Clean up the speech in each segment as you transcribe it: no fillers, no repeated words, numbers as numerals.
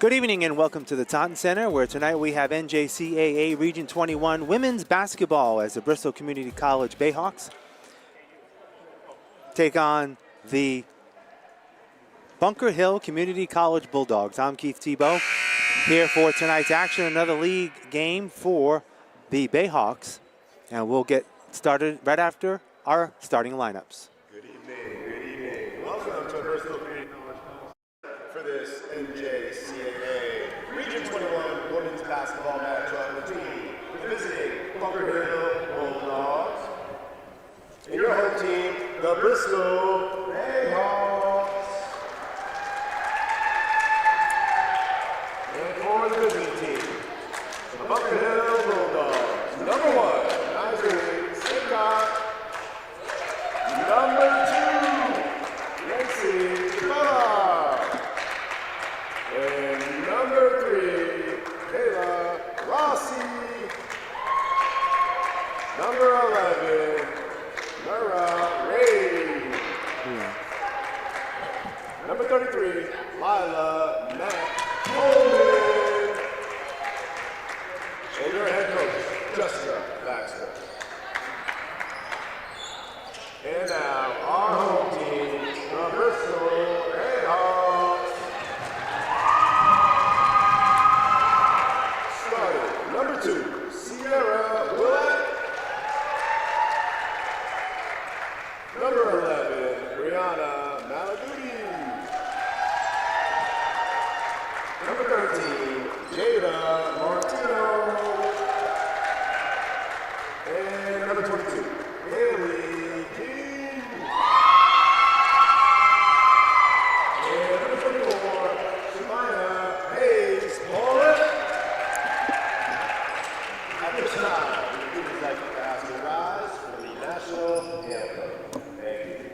Good evening and welcome to the Taunton Center, where tonight we have NJCAA Region 21 women's basketball as the Bristol Community College Bayhawks take on the Bunker Hill Community College Bulldogs. I'm Keith Tebow here for tonight's action, another league game for the Bayhawks, and we'll get started right after our starting lineups. Good evening. Welcome to Bristol Community College for this NJCAA Region 21 women's basketball matchup between the visiting Bunker Hill Bulldogs and your home team, the Bristol Bayhawks. And for the visiting team, the Bunker Hill Bulldogs, number 1, Nigel Scott. Number 2, Nancy Cabela. And number 3, Kayla Rossi. Number 11, Nora Ray. Number 33, Lila Matt Coleman. And your head coach, Jessica Baxter. And now, our home team, the Bristol Bayhawks. Starting, number 2, Sierra Willett. Number 11, Brianna Malaguti. Number 13, Jada Martino. And number 22, Haley King. And number 24, Shemaya Hayes Paulette. At this time, the students like to ask you rise for the national anthem. Thank you.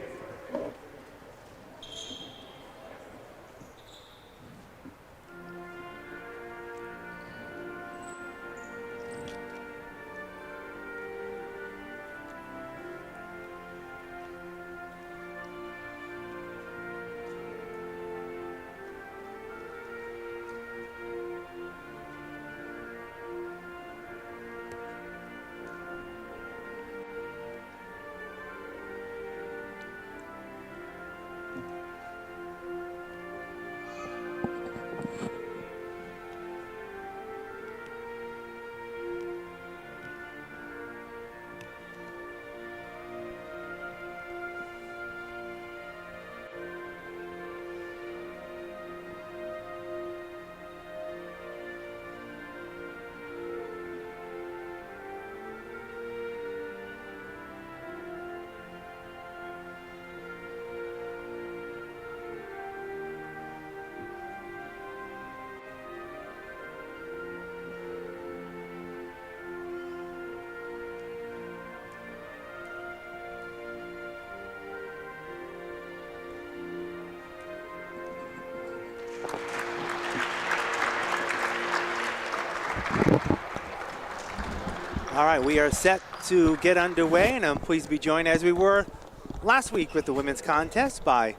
All right, we are set to get underway, and I'm pleased to be joined as we were last week with the women's contest by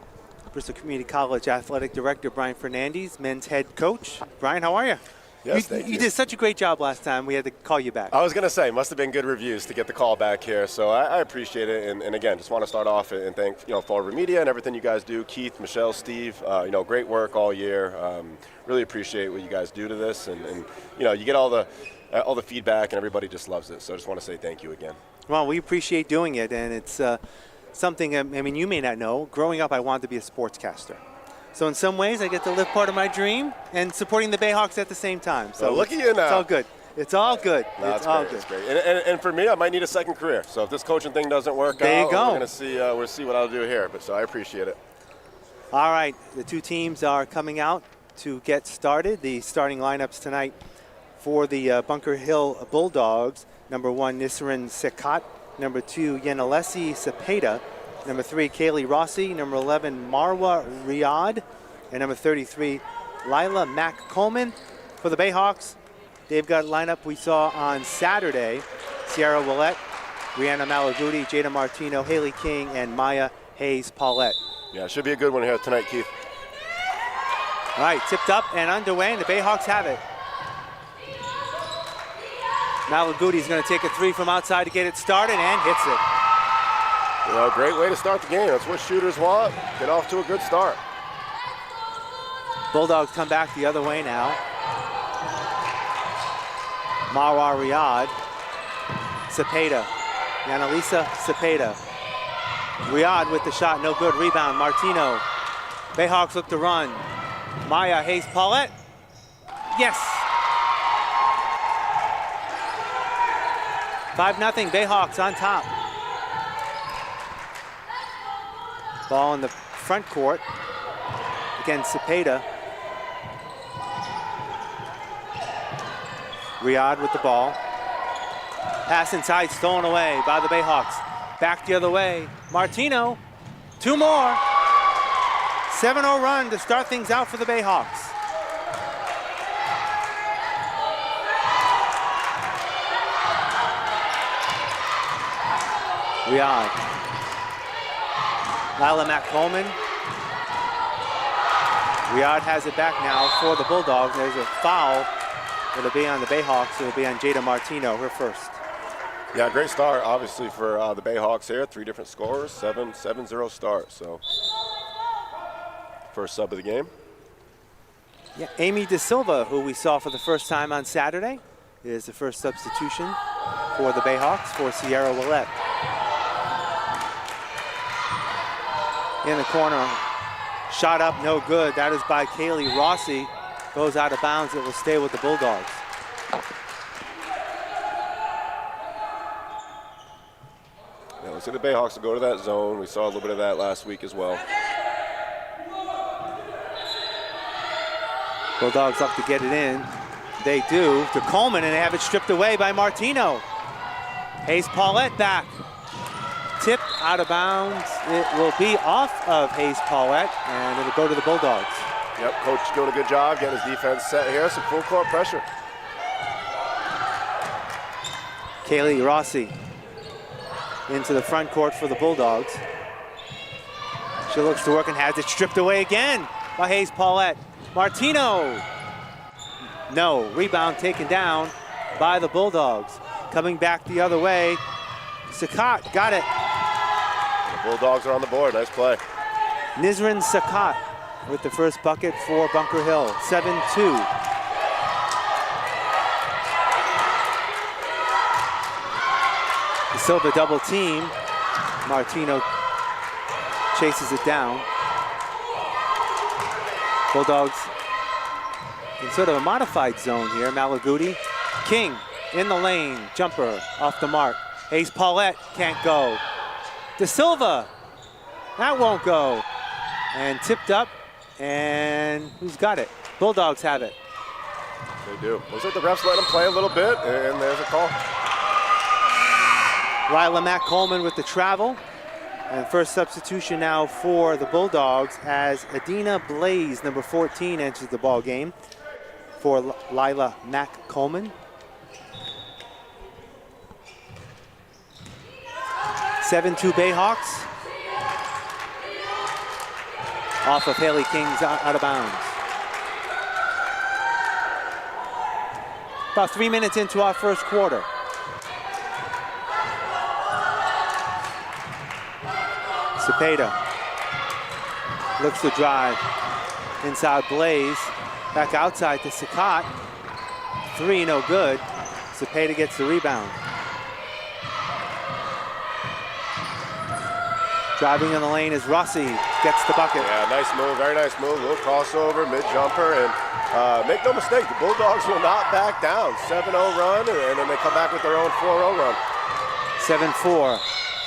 Bristol Community College Athletic Director Brian Fernandez, men's head coach. Brian, how are you? Yes, thank you. You did such a great job last time. We had to call you back. I was going to say, must have been good reviews to get the call back here, so I appreciate it. And again, just want to start off and thank Forward Media and everything you guys do. Keith, Michelle, Steve, great work all year. Really appreciate what you guys do to this, and you get all the feedback, and everybody just loves it. So I just want to say thank you again. Well, we appreciate doing it, and it's something, you may not know. Growing up, I wanted to be a sportscaster. So in some ways, I get to live part of my dream and supporting the Bayhawks at the same time. So look at you now. It's all good. It's all good. No, it's all good. It's great. And for me, I might need a second career. So if this coaching thing doesn't work there out, you go. we're going to see. We'll see what I'll do here. But so I appreciate it. All right, the two teams are coming out to get started. The starting lineups tonight for the Bunker Hill Bulldogs: number 1, Nisrin Sekat; number 2, Yenalesi Cepeda; number 3, Kaylee Rossi; number 11, Marwa Riyad; and number 33, Lila Mack Coleman. For the Bayhawks, they've got a lineup we saw on Saturday: Sierra Willett, Brianna Malaguti, Jada Martino, Haley King, and Maya Hayes Paulette. Yeah, it should be a good one here tonight, Keith. All right, tipped up and underway, and the Bayhawks have it. Malaguti's going to take a three from outside to get it started and hits it. You know, great way to start the game. That's what shooters want. Get off to a good start. Bulldogs come back the other way now. Marwa Riyadh. Cepeda. Yanalisa Cepeda. Riyadh with the shot, no good. Rebound, Martino. Bayhawks look to run. Maya Hayes Paulette. Yes. 5-0, Bayhawks on top. Ball in the front court. Again, Cepeda. Riyadh with the ball. Pass inside, stolen away by the Bayhawks. Back the other way. Martino, two more. 7-0 run to start things out for the Bayhawks. Riyadh. Lila Mack-Coleman. Riyadh has it back now for the Bulldogs. There's a foul. It'll be on the Bayhawks. It'll be on Jada Martino, her first. Yeah, great start, obviously, for the Bayhawks here. 3 different scores, 7-0 start. So, first sub of the game. Yeah, Amy De Silva, who we saw for the first time on Saturday, is the first substitution for the Bayhawks for Sierra Willette. In the corner, shot up, no good. That is by Kaylee Rossi. Goes out of bounds. It will stay with the Bulldogs. Yeah, let's see the Bayhawks will go to that zone. We saw a little bit of that last week as well. Bulldogs have to get it in. They do to Coleman, and they have it stripped away by Martino. Hayes Paulette back. Tip out of bounds. It will be off of Hayes Paulette, and it'll go to the Bulldogs. Yep, coach is doing a good job getting his defense set here. Some full court pressure. Kaylee Rossi into the front court for the Bulldogs. She looks to work and has it stripped away again by Hayes Paulette. Martino. No, rebound taken down by the Bulldogs. Coming back the other way. Sakat got it. The Bulldogs are on the board. Nice play. Nizrin Sakat with the first bucket for Bunker Hill. 7-2. The Silva double team. Martino chases it down. Bulldogs in sort of a modified zone here. Malaguti. King in the lane. Jumper off the mark. Hayes Paulette can't go. De Silva. That won't go. And tipped up. And who's got it? Bulldogs have it. They do. Looks like the refs let them play a little bit, and there's a call. Lila Mack-Coleman with the travel. And first substitution now for the Bulldogs as Adina Blaze, number 14, enters the ball game for Lila Mack-Coleman. 7-2 Bayhawks. Off of Haley King's out of bounds. About 3 minutes into our first quarter. Cepeda looks to drive. Inside Blaze. Back outside to Sakat. 3, no good. Cepeda gets the rebound. Driving in the lane is Rossi, gets the bucket. Yeah, nice move, very nice move. A little crossover, mid-jumper, and make no mistake, the Bulldogs will not back down. 7-0 run, and then they come back with their own 4-0 run. 7-4.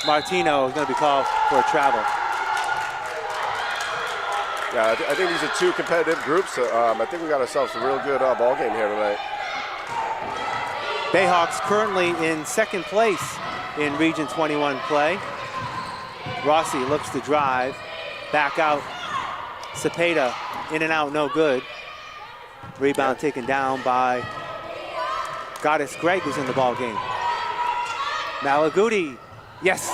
Martino is going to be called for a travel. Yeah, I think these are two competitive groups. I think we got ourselves a real good ball game here tonight. Bayhawks currently in second place in Region 21 play. Rossi looks to drive, back out. Cepeda in and out, no good. Rebound taken down by Goddess Gregg, who's in the ball game. Malaguti, yes.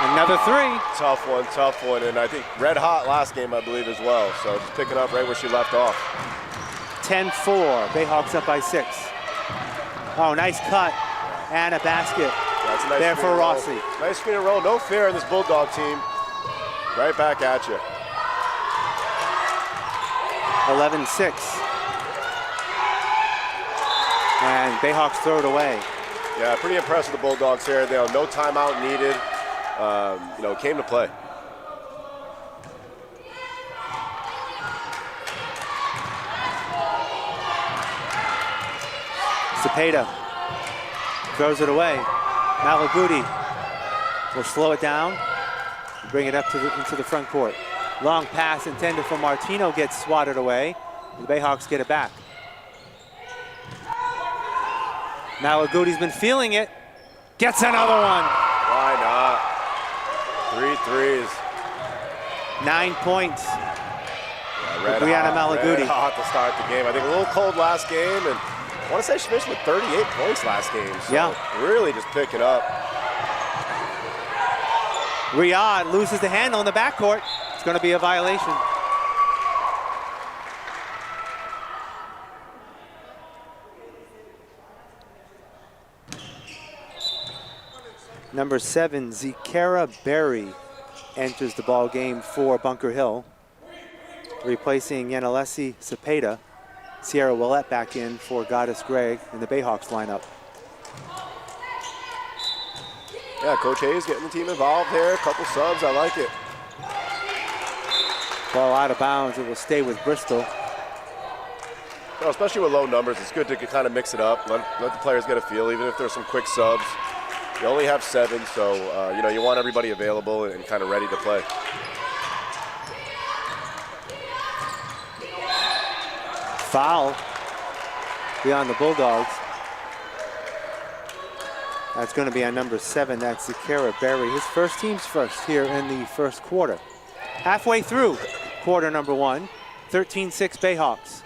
Another three. Tough one. And I think red hot last game, I believe, as well. So just picking up right where she left off. 10-4. Bayhawks up by 6. Oh, nice cut. And a basket. That's a nice there for Rossi. Nice screen and roll. No fear in this Bulldog team. Right back at you. 11-6. And Bayhawks throw it away. Yeah, pretty impressed with the Bulldogs here. They have no timeout needed. Came to play. Cepeda throws it away. Malagudi will slow it down, bring it up into the front court. Long pass intended for Martino gets swatted away. The Bayhawks get it back. Malagudi's been feeling it. Gets another one. Why not? 3 threes. 9 points. Red Brianna hot, Malagudi. Red hot to start the game. I think a little cold last game, and I want to say she finished with 38 points last game. So yeah. Really just picking up. Riyadh loses the handle in the backcourt. It's going to be a violation. Number 7, Zikara Berry enters the ball game for Bunker Hill, replacing Yanalesi Cepeda. Sierra Willette back in for Goddess Gregg in the Bayhawks lineup. Yeah, Coach Hayes getting the team involved here. A couple subs, I like it. Ball out of bounds. It will stay with Bristol. Well, especially with low numbers, it's good to kind of mix it up. Let the players get a feel, even if there's some quick subs. You only have 7, so you want everybody available and kind of ready to play. Foul beyond the Bulldogs. That's going to be on number 7. That's Zikara Berry. His first team's first here in the first quarter. Halfway through quarter number 1, 13-6 Bayhawks.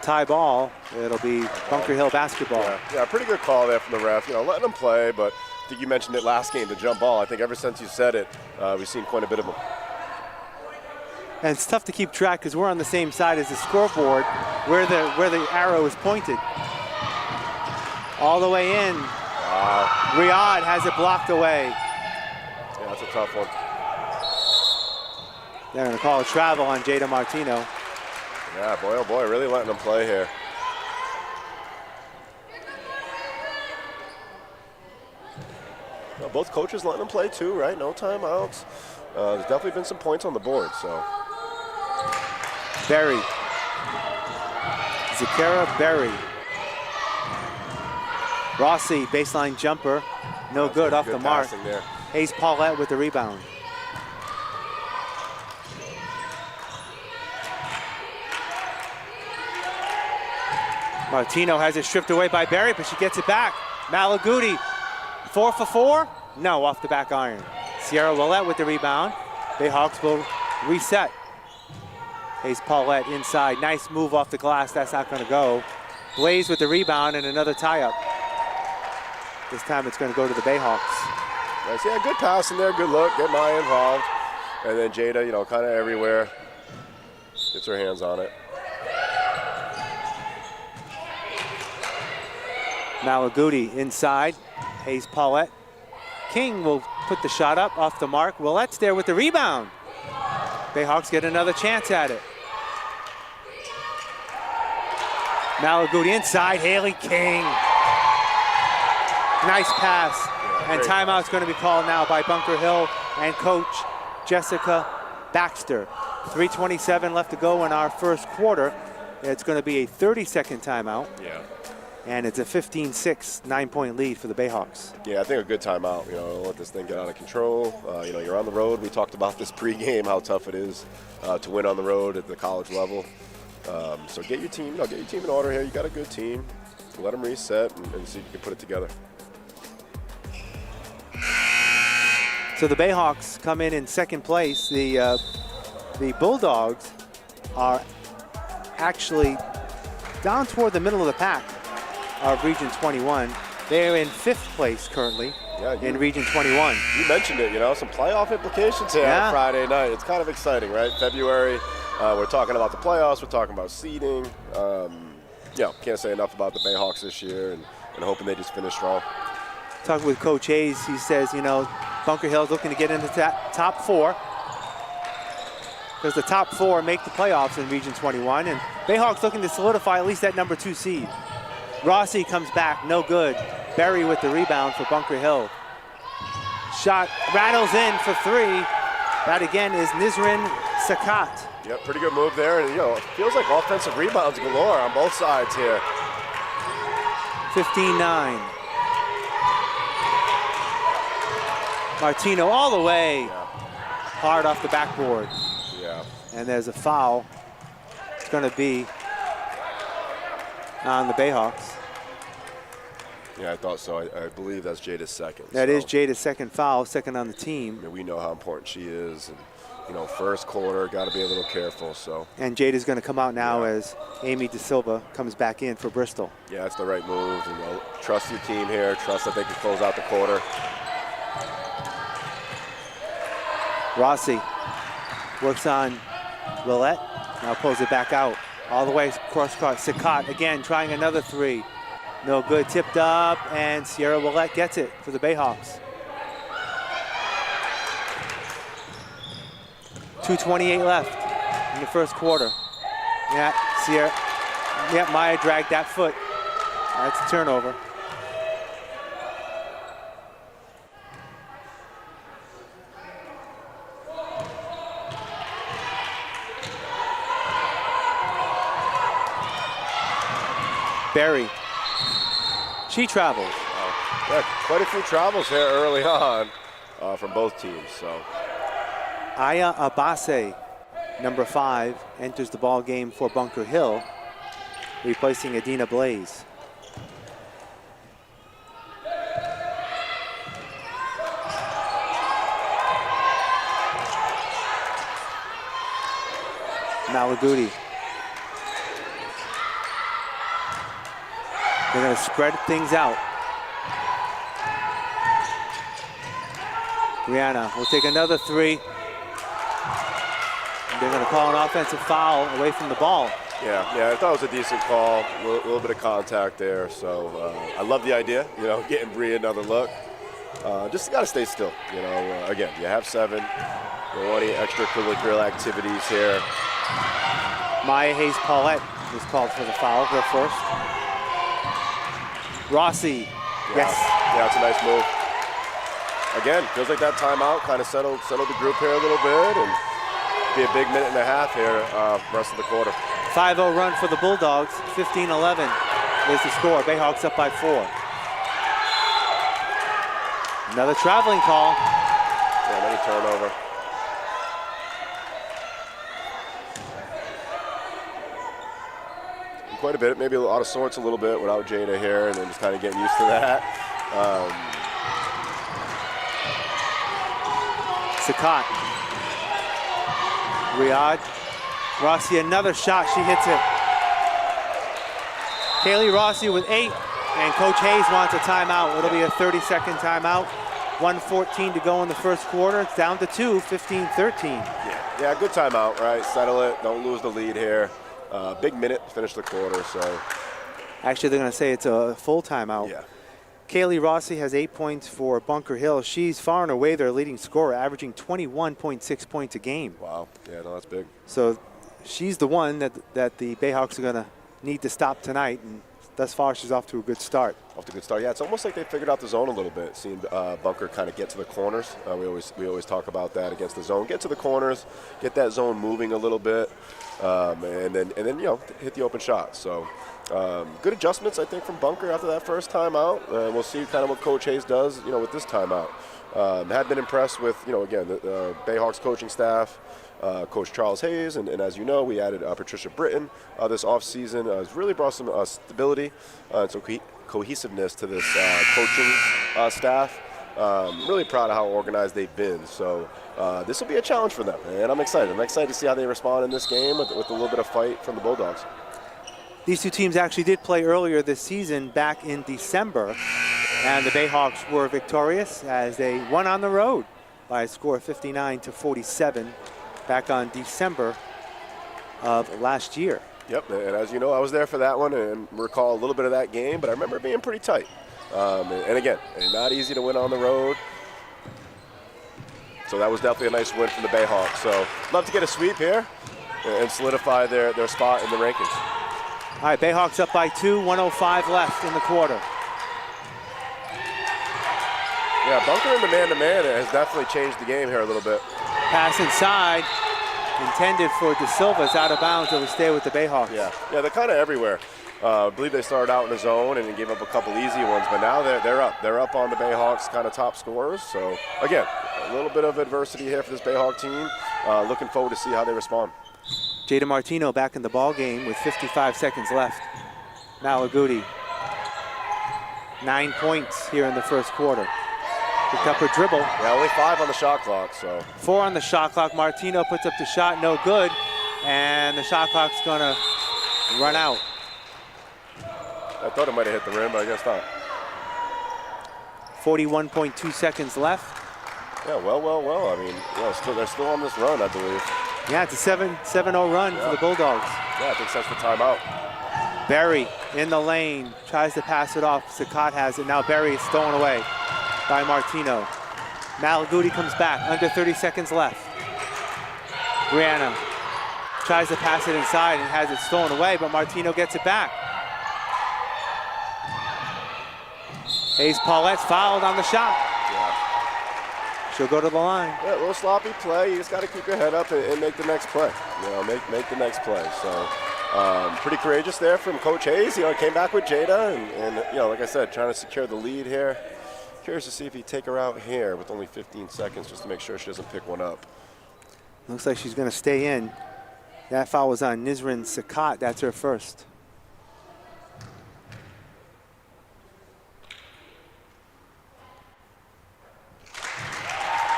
Tie ball. It'll be Bunker Hill basketball. Yeah, pretty good call there from the ref. Letting them play, but I think you mentioned it last game, the jump ball. I think ever since you said it, we've seen quite a bit of them. And it's tough to keep track because we're on the same side as the scoreboard where the arrow is pointed. All the way in. Wow. Riyadh has it blocked away. Yeah, that's a tough one. They're going to call a travel on Jada Martino. Yeah, boy, oh boy, really letting them play here. Well, both coaches letting them play too, right? No timeouts. There's definitely been some points on the board, so. Berry. Zikara Berry. Rossi, baseline jumper. No good, off the mark. There. Hayes Paulette with the rebound. Martino has it stripped away by Berry, but she gets it back. Malagudi, 4 for 4? No, off the back iron. Sierra Willette with the rebound. Bayhawks will reset. Hayes Paulette inside. Nice move off the glass. That's not going to go. Blaze with the rebound and another tie-up. This time it's going to go to the Bayhawks. Nice. Yeah, good pass in there. Good look. Get Maya involved. And then Jada, kind of everywhere. Gets her hands on it. Malagudi inside. Hayes Paulette. King will put the shot up off the mark. Willette's there with the rebound. Bayhawks get another chance at it. Malagudi inside. Haley King. Nice pass. Yeah, and timeout's going to be called now by Bunker Hill and coach Jessica Baxter. 3:27 left to go in our first quarter. It's going to be a 30-second timeout. Yeah. And it's a 15-6, 9-point lead for the Bayhawks. Yeah, I think a good timeout. Let this thing get out of control. You're on the road. We talked about this pregame, how tough it is to win on the road at the college level. So get your team in order here. You got a good team. Let them reset and see if you can put it together. So the Bayhawks come in second place. The Bulldogs are actually down toward the middle of the pack of Region 21. They're in 5th place currently in Region 21. You mentioned it, some playoff implications here on Friday night. It's kind of exciting, right? February, we're talking about the playoffs, we're talking about seeding. Can't say enough about the Bayhawks this year and hoping they just finish strong. Talking with Coach Hayes, he says, Bunker Hill's looking to get into that top 4. Because the top 4 make the playoffs in Region 21, and Bayhawks looking to solidify at least that number 2 seed. Rossi comes back, no good. Berry with the rebound for Bunker Hill. Shot rattles in for 3. That again is Nisrin Sakat. Yep, pretty good move there, and it feels like offensive rebounds galore on both sides here. 15-9. Martino all the way. Hard off the backboard. Yeah. And there's a foul. It's going to be on the Bayhawks. Yeah, I thought so. I believe that's Jada's second. That is Jada's second foul, second on the team. We know how important she is. And, first quarter, got to be a little careful. So. And Jada's going to come out now as Amy De Silva comes back in for Bristol. Yeah, that's the right move. And, trust your team here. Trust that they can close out the quarter. Rossi works on Willette. Now pulls it back out. All the way cross court. Sakat again trying another 3. No good. Tipped up, and Sierra Willette gets it for the Bayhawks. 2:28 left in the first quarter. Maya dragged that foot. That's a turnover. Berry. She travels. Yeah, quite a few travels here early on from both teams. So. Aya Abase, number 5, enters the ball game for Bunker Hill, replacing Adina Blaze. Malaguti. They're going to spread things out. Rihanna will take another 3. They're going to call an offensive foul away from the ball. Yeah, I thought it was a decent call. A little bit of contact there. So I love the idea, getting Bree another look. Just got to stay still. Again, you have 7. You don't want any extracurricular activities here. Maya Hayes Paulette was called for the foul, her first. Rossi, yes. Yeah, it's a nice move. Again, feels like that timeout kind of settled the group here a little bit, and be a big minute and a half here rest of the quarter. 5-0 run for the Bulldogs. 15-11 is the score. Bayhawks up by 4. Another traveling call. Yeah, another turnover. Quite a bit, maybe out of sorts a little bit without Jada here, and then just kind of getting used to that. Sakat. Riyadh. Rossi, another shot. She hits it. Kaylee Rossi with 8, and Coach Hayes wants a timeout. It'll be a 30-second timeout. 1:14 to go in the first quarter. It's down to 2, 15-13. Yeah, good timeout, right? Settle it. Don't lose the lead here. Big minute to finish the quarter, so. Actually, they're going to say it's a full timeout. Yeah. Kaylee Rossi has 8 points for Bunker Hill. She's far and away their leading scorer, averaging 21.6 points a game. Wow. Yeah, no, that's big. So she's the one that the Bayhawks are going to need to stop tonight, and thus far she's off to a good start. Off to a good start. Yeah, it's almost like they figured out the zone a little bit. Seeing Bunker kind of get to the corners. We always talk about that against the zone. Get to the corners, get that zone moving a little bit, and then hit the open shot. So. Good adjustments, I think, from Bunker after that first timeout. We'll see kind of what Coach Hayes does, with this timeout. Had been impressed with, again, the Bayhawks coaching staff, Coach Charles Hayes, and as you know, we added Patricia Britton this offseason. It's really brought some stability and some cohesiveness to this coaching staff. Really proud of how organized they've been. So this will be a challenge for them, and I'm excited. I'm excited to see how they respond in this game with a little bit of fight from the Bulldogs. These two teams actually did play earlier this season, back in December, And the Bayhawks were victorious as they won on the road by a score of 59-47 back on December of last year. Yep, and as you know, I was there for that one and recall a little bit of that game, but I remember it being pretty tight. And again, not easy to win on the road. So that was definitely a nice win from the Bayhawks. So love to get a sweep here and solidify their spot in the rankings. All right, Bayhawks up by 2, 1:05 left in the quarter. Yeah, bunkering the man-to-man has definitely changed the game here a little bit. Pass inside, intended for De Silva, is out of bounds. It will stay with the Bayhawks. Yeah, they're kind of everywhere. I believe they started out in the zone and gave up a couple easy ones, but now they're up. They're up on the Bayhawks kind of top scorers. So again, a little bit of adversity here for this Bayhawk team. Looking forward to see how they respond. Jada Martino back in the ball game with 55 seconds left. Malaguti, 9 points here in the first quarter. Picked up her dribble. Yeah, only 5 on the shot clock, so. 4 on the shot clock. Martino puts up the shot, no good. And the shot clock's gonna run out. I thought it might have hit the rim, but I guess not. 41.2 seconds left. Yeah, well. I mean, they're still on this run, I believe. Yeah, it's a 7-0 run for the Bulldogs. Yeah, I think that's the timeout. Berry in the lane, tries to pass it off. Sakat has it. Now Berry is stolen away by Martino. Malaguti comes back, under 30 seconds left. Brianna tries to pass it inside and has it stolen away, but Martino gets it back. Hayes Paulette's fouled on the shot. Yeah. She'll go to the line. Yeah, a little sloppy play. You just got to keep your head up and make the next play. Make the next play. So pretty courageous there from Coach Hayes. Came back with Jada and like I said, trying to secure the lead here. Curious to see if he'd take her out here with only 15 seconds just to make sure she doesn't pick one up. Looks like she's going to stay in. That foul was on Nisrin Sakat. That's her first.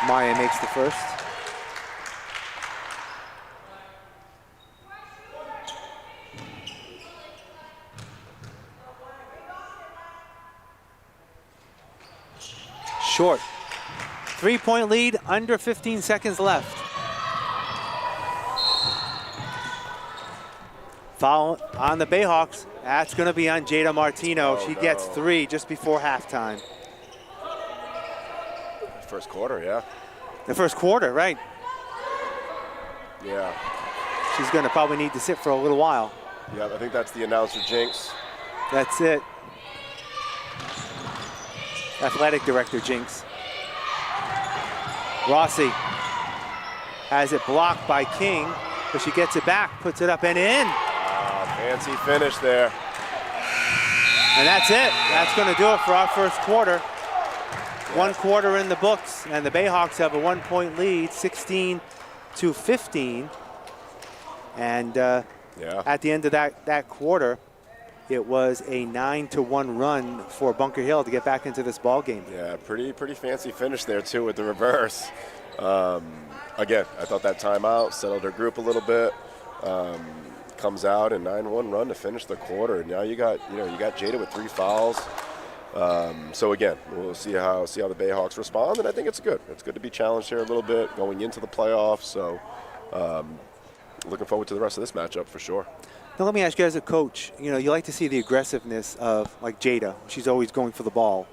Maya makes the first. Short. 3-point lead, under 15 seconds left. Foul on the Bayhawks. That's going to be on Jada Martino. She gets 3 just before halftime. First quarter, yeah. The first quarter, right. Yeah. She's going to probably need to sit for a little while. Yeah, I think that's the announcer jinx. That's it. Athletic director jinx. Rossi has it blocked by King, but she gets it back, puts it up and in. Fancy finish there. And that's it. That's going to do it for our first quarter. One quarter in the books, and the Bayhawks have a 1-point lead, 16-15. And at the end of that quarter, it was a 9-1 run for Bunker Hill to get back into this ball game. Yeah, pretty fancy finish there too with the reverse. Again, I thought that timeout settled her group a little bit. Comes out and 9-1 run to finish the quarter. And now you got Jada with 3 fouls. So again, we'll see how the Bayhawks respond, and I think it's good. It's good to be challenged here a little bit going into the playoffs. So looking forward to the rest of this matchup for sure. Now let me ask you, as a coach, you like to see the aggressiveness of like Jada. She's always going for the ball,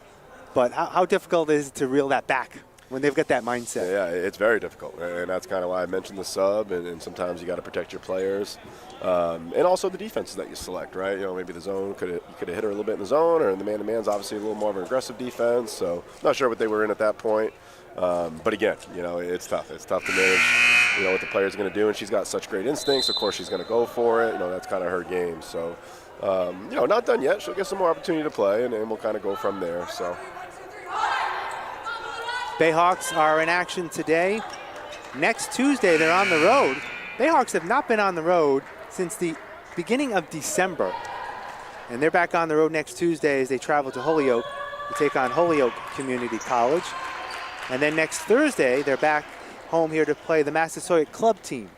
but how difficult is it to reel that back when they've got that mindset? Yeah, it's very difficult, and that's kind of why I mentioned the sub, and sometimes you got to protect your players, and also the defenses that you select, right? Maybe the zone you could have hit her a little bit in the zone, or in the man-to-man's obviously a little more of an aggressive defense. So not sure what they were in at that point, but again, it's tough. It's tough to manage, what the player's going to do, and she's got such great instincts. Of course, she's going to go for it. That's kind of her game. So, not done yet. She'll get some more opportunity to play, and we'll kind of go from there. So. Bayhawks are in action today. Next Tuesday, they're on the road. Bayhawks have not been on the road since the beginning of December. And they're back on the road next Tuesday as they travel to Holyoke to take on Holyoke Community College. And then next Thursday, they're back home here to play the Massasoit club team.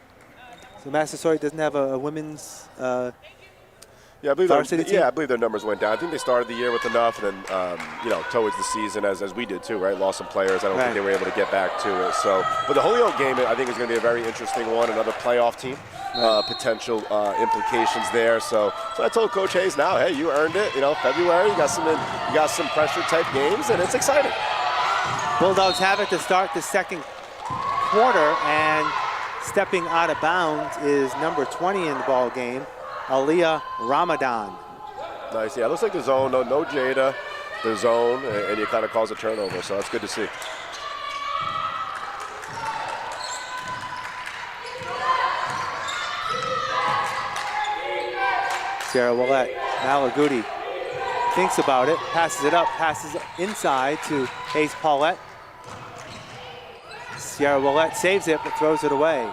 So Massasoit doesn't have a women's Yeah, I believe varsity team? Yeah, I believe their numbers went down. I think they started the year with enough, and then towards the season, as we did too, right? Lost some players. I don't think they were able to get back to it. So, but the Holyoke game, I think, is going to be a very interesting one. Another playoff team, potential implications there. So I told Coach Hayes, now, hey, you earned it. February, you got some pressure type games, and it's exciting. Bulldogs have it to start the second quarter, and stepping out of bounds is number 20 in the ball game, Aliyah Ramadan. Nice, yeah, it looks like the zone, no Jada, the zone, and you kind of cause a turnover, so that's good to see. Sierra Willette, Malaguti thinks about it, passes it up, passes inside to Hayes Paulette. Sierra Willette saves it, but throws it away.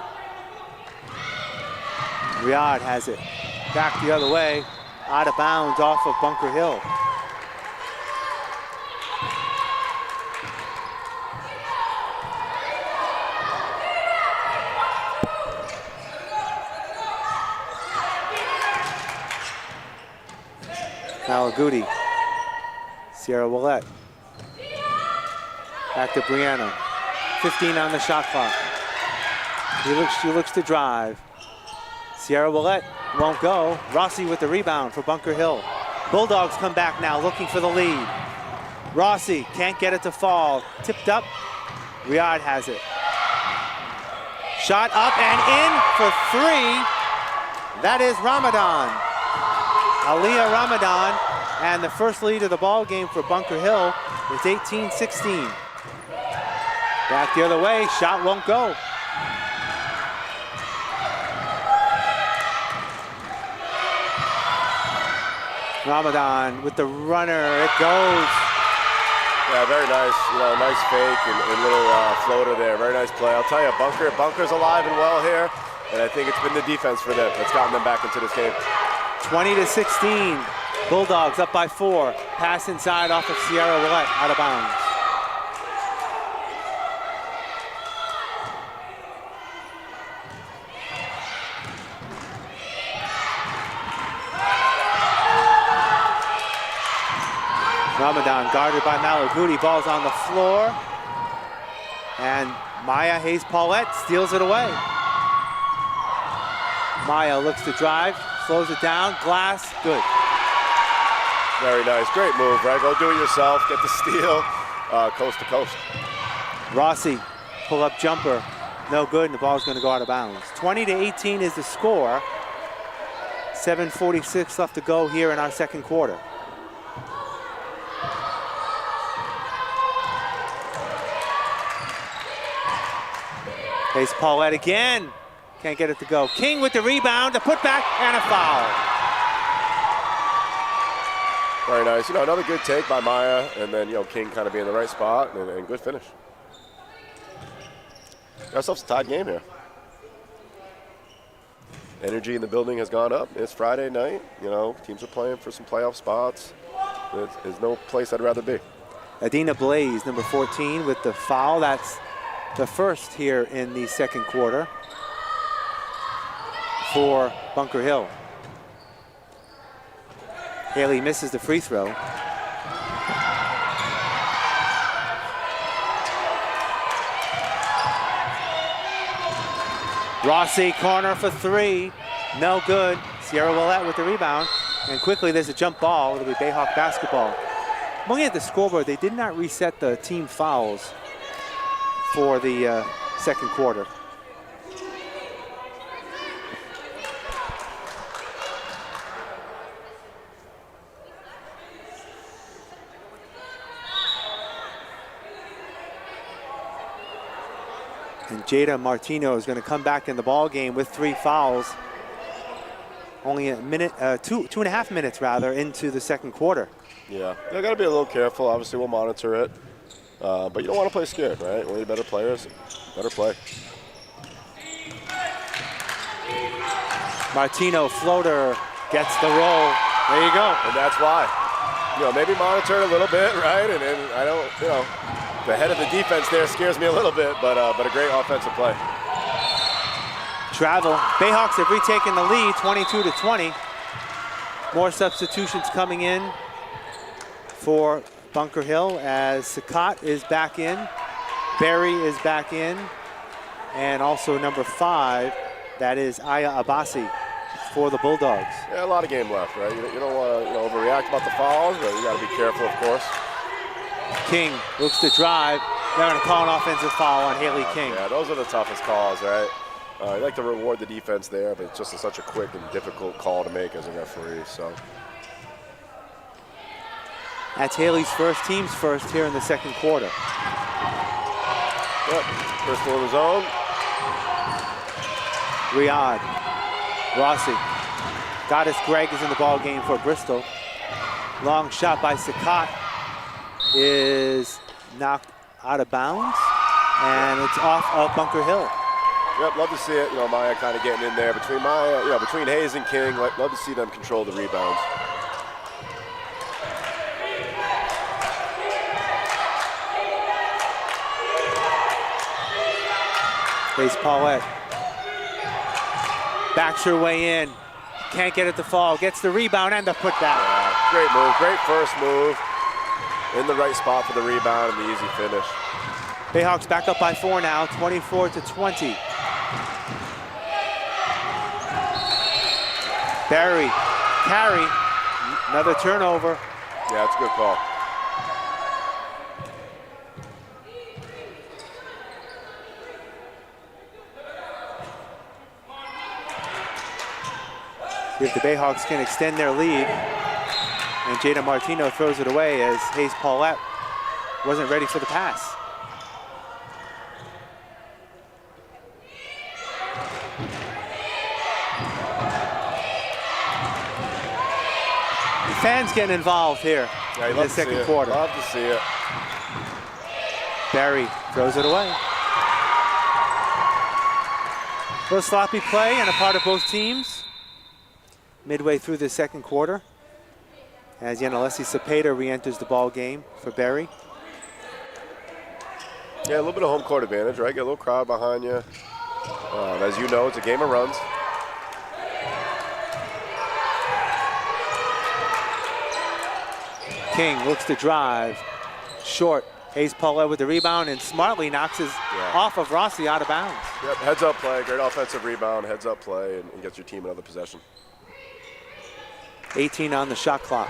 Riyadh has it. Back the other way, out of bounds off of Bunker Hill. Malaguti. Sierra Willette. Back to Brianna. 15 on the shot clock. She looks to drive. Sierra Willette won't go. Rossi with the rebound for Bunker Hill. Bulldogs come back now looking for the lead. Rossi can't get it to fall. Tipped up. Riyadh has it. Shot up and in for three. That is Ramadan. Aliyah Ramadan, and the first lead of the ball game for Bunker Hill is 18-16. Back the other way, shot won't go. Ramadan with the runner, it goes. Yeah, very nice. Nice fake and little floater there. Very nice play. I'll tell you, Bunker's alive and well here, and I think it's been the defense for them that's gotten them back into this game. 20-16. Bulldogs up by 4. Pass inside off of Sierra Willette, out of bounds. Ramadan guarded by Malaguti, ball's on the floor. And Maya Hayes Paulette steals it away. Maya looks to drive, slows it down, glass, good. Very nice, great move, right? Go do it yourself, get the steal, coast to coast. Rossi, pull up jumper, no good, and the ball's gonna go out of bounds. 20-18 is the score. 7:46 left to go here in our second quarter. Hayes Paulette again. Can't get it to go. King with the rebound, a putback, and a foul. Very nice. Another good take by Maya, and then, King kind of being in the right spot, and good finish. Got ourselves a tied game here. Energy in the building has gone up. It's Friday night. Teams are playing for some playoff spots. There's no place I'd rather be. Adina Blaze, number 14, with the foul. That's the first here in the second quarter for Bunker Hill. Haley misses the free throw. Rossi, corner for 3. No good. Sierra Willette with the rebound. And quickly there's a jump ball. It'll be Bayhawk basketball. Looking at the scoreboard, they did not reset the team fouls for the second quarter. And Jada Martino is going to come back in the ball game with 3 fouls. Only a minute, 2.5 minutes rather, into the second quarter. Yeah, they got to be a little careful. Obviously, we'll monitor it, but you don't want to play scared, right? One of the better players, better play. Martino floater gets the roll. There you go. And that's why. Maybe monitor it a little bit, right? And I don't, the head of the defense there scares me a little bit, but a great offensive play. Travel. Bayhawks have retaken the lead, 22-20. More substitutions coming in for Bunker Hill as Sakat is back in, Berry is back in, and also number 5, that is Aya Abasi for the Bulldogs. Yeah, a lot of game left, right? You don't want to overreact about the fouls, but you got to be careful, of course. King looks to drive. They're going to call an offensive foul on Haley King. Yeah, those are the toughest calls, right? You like to reward the defense there, but it's just such a quick and difficult call to make as a referee. So that's Haley's first, team's first here in the second quarter. Yep, Bristol in the zone. Riyadh, Rossi. Goddess Gregg is in the ball game for Bristol. Long shot by Sakat is knocked out of bounds, and it's off of Bunker Hill. Yep, love to see it. Maya kind of getting in there between Maya, between Hayes and King. Love to see them control the rebounds. Hayes Paulette backs her way in. Can't get it to fall. Gets the rebound and the putback. Yeah, great move. Great first move. In the right spot for the rebound and the easy finish. Bayhawks back up by 4 now, 24-20. Barry, carry, another turnover. Yeah, it's a good call. See if the Bayhawks can extend their lead. And Jada Martino throws it away as Hayes Paulette wasn't ready for the pass. The fans getting involved here in the second quarter. Love to see it. Barry throws it away. A little sloppy play and a part of both teams. Midway through the second quarter, as Yanalessi Cepeda re-enters the ball game for Barry. Yeah, a little bit of home court advantage, right? Get a little crowd behind you. As you know, it's a game of runs. King looks to drive. Short. Hayes Paulette with the rebound and smartly knocks his off of Rossi out of bounds. Yep, heads up play. Great offensive rebound, heads up play, and gets your team another possession. 18 on the shot clock.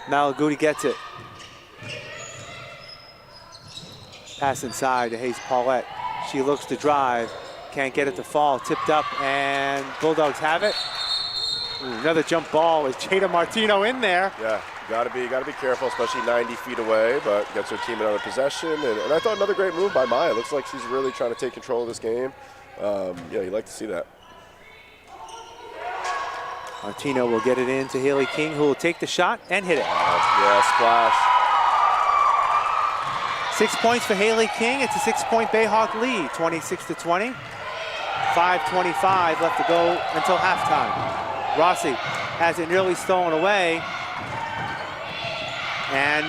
Malaguti gets it. Pass inside to Hayes Paulette. She looks to drive. Can't get it to fall. Tipped up, and Bulldogs have it. Ooh, another jump ball with Jada Martino in there. Yeah, gotta be careful, especially 90 feet away, but gets her team another possession. And I thought another great move by Maya. Looks like she's really trying to take control of this game. Yeah, you like to see that. Martino will get it in to Haley King, who will take the shot and hit it. Yeah, splash. 6 points for Haley King. It's a 6-point Bayhawk lead, 26-20. 5:25 left to go until halftime. Rossi has it nearly stolen away. And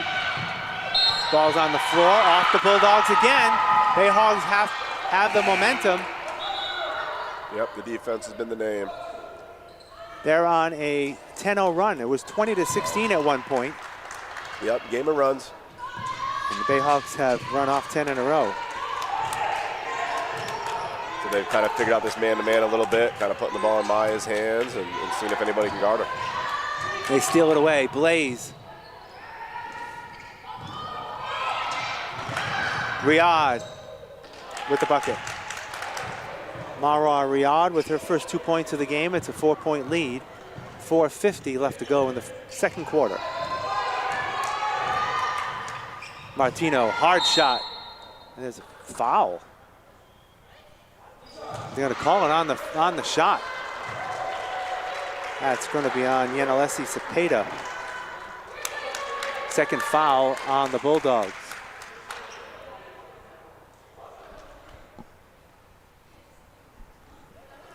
ball's on the floor, off the Bulldogs again. Bayhawks have the momentum. Yep, the defense has been the name. They're on a 10-0 run. It was 20-16 at one point. Yep, game of runs. And the Bayhawks have run off 10 in a row. So they've kind of figured out this man-to-man a little bit, kind of putting the ball in Maya's hands and seeing if anybody can guard her. They steal it away. Blaze. Riyadh with the bucket. Mara Riyadh with her first 2 points of the game. It's a 4-point lead. 4:50 left to go in the second quarter. Martino, hard shot. And there's a foul. They're going to call it on the shot. That's going to be on Yanalessi Cepeda. Second foul on the Bulldogs.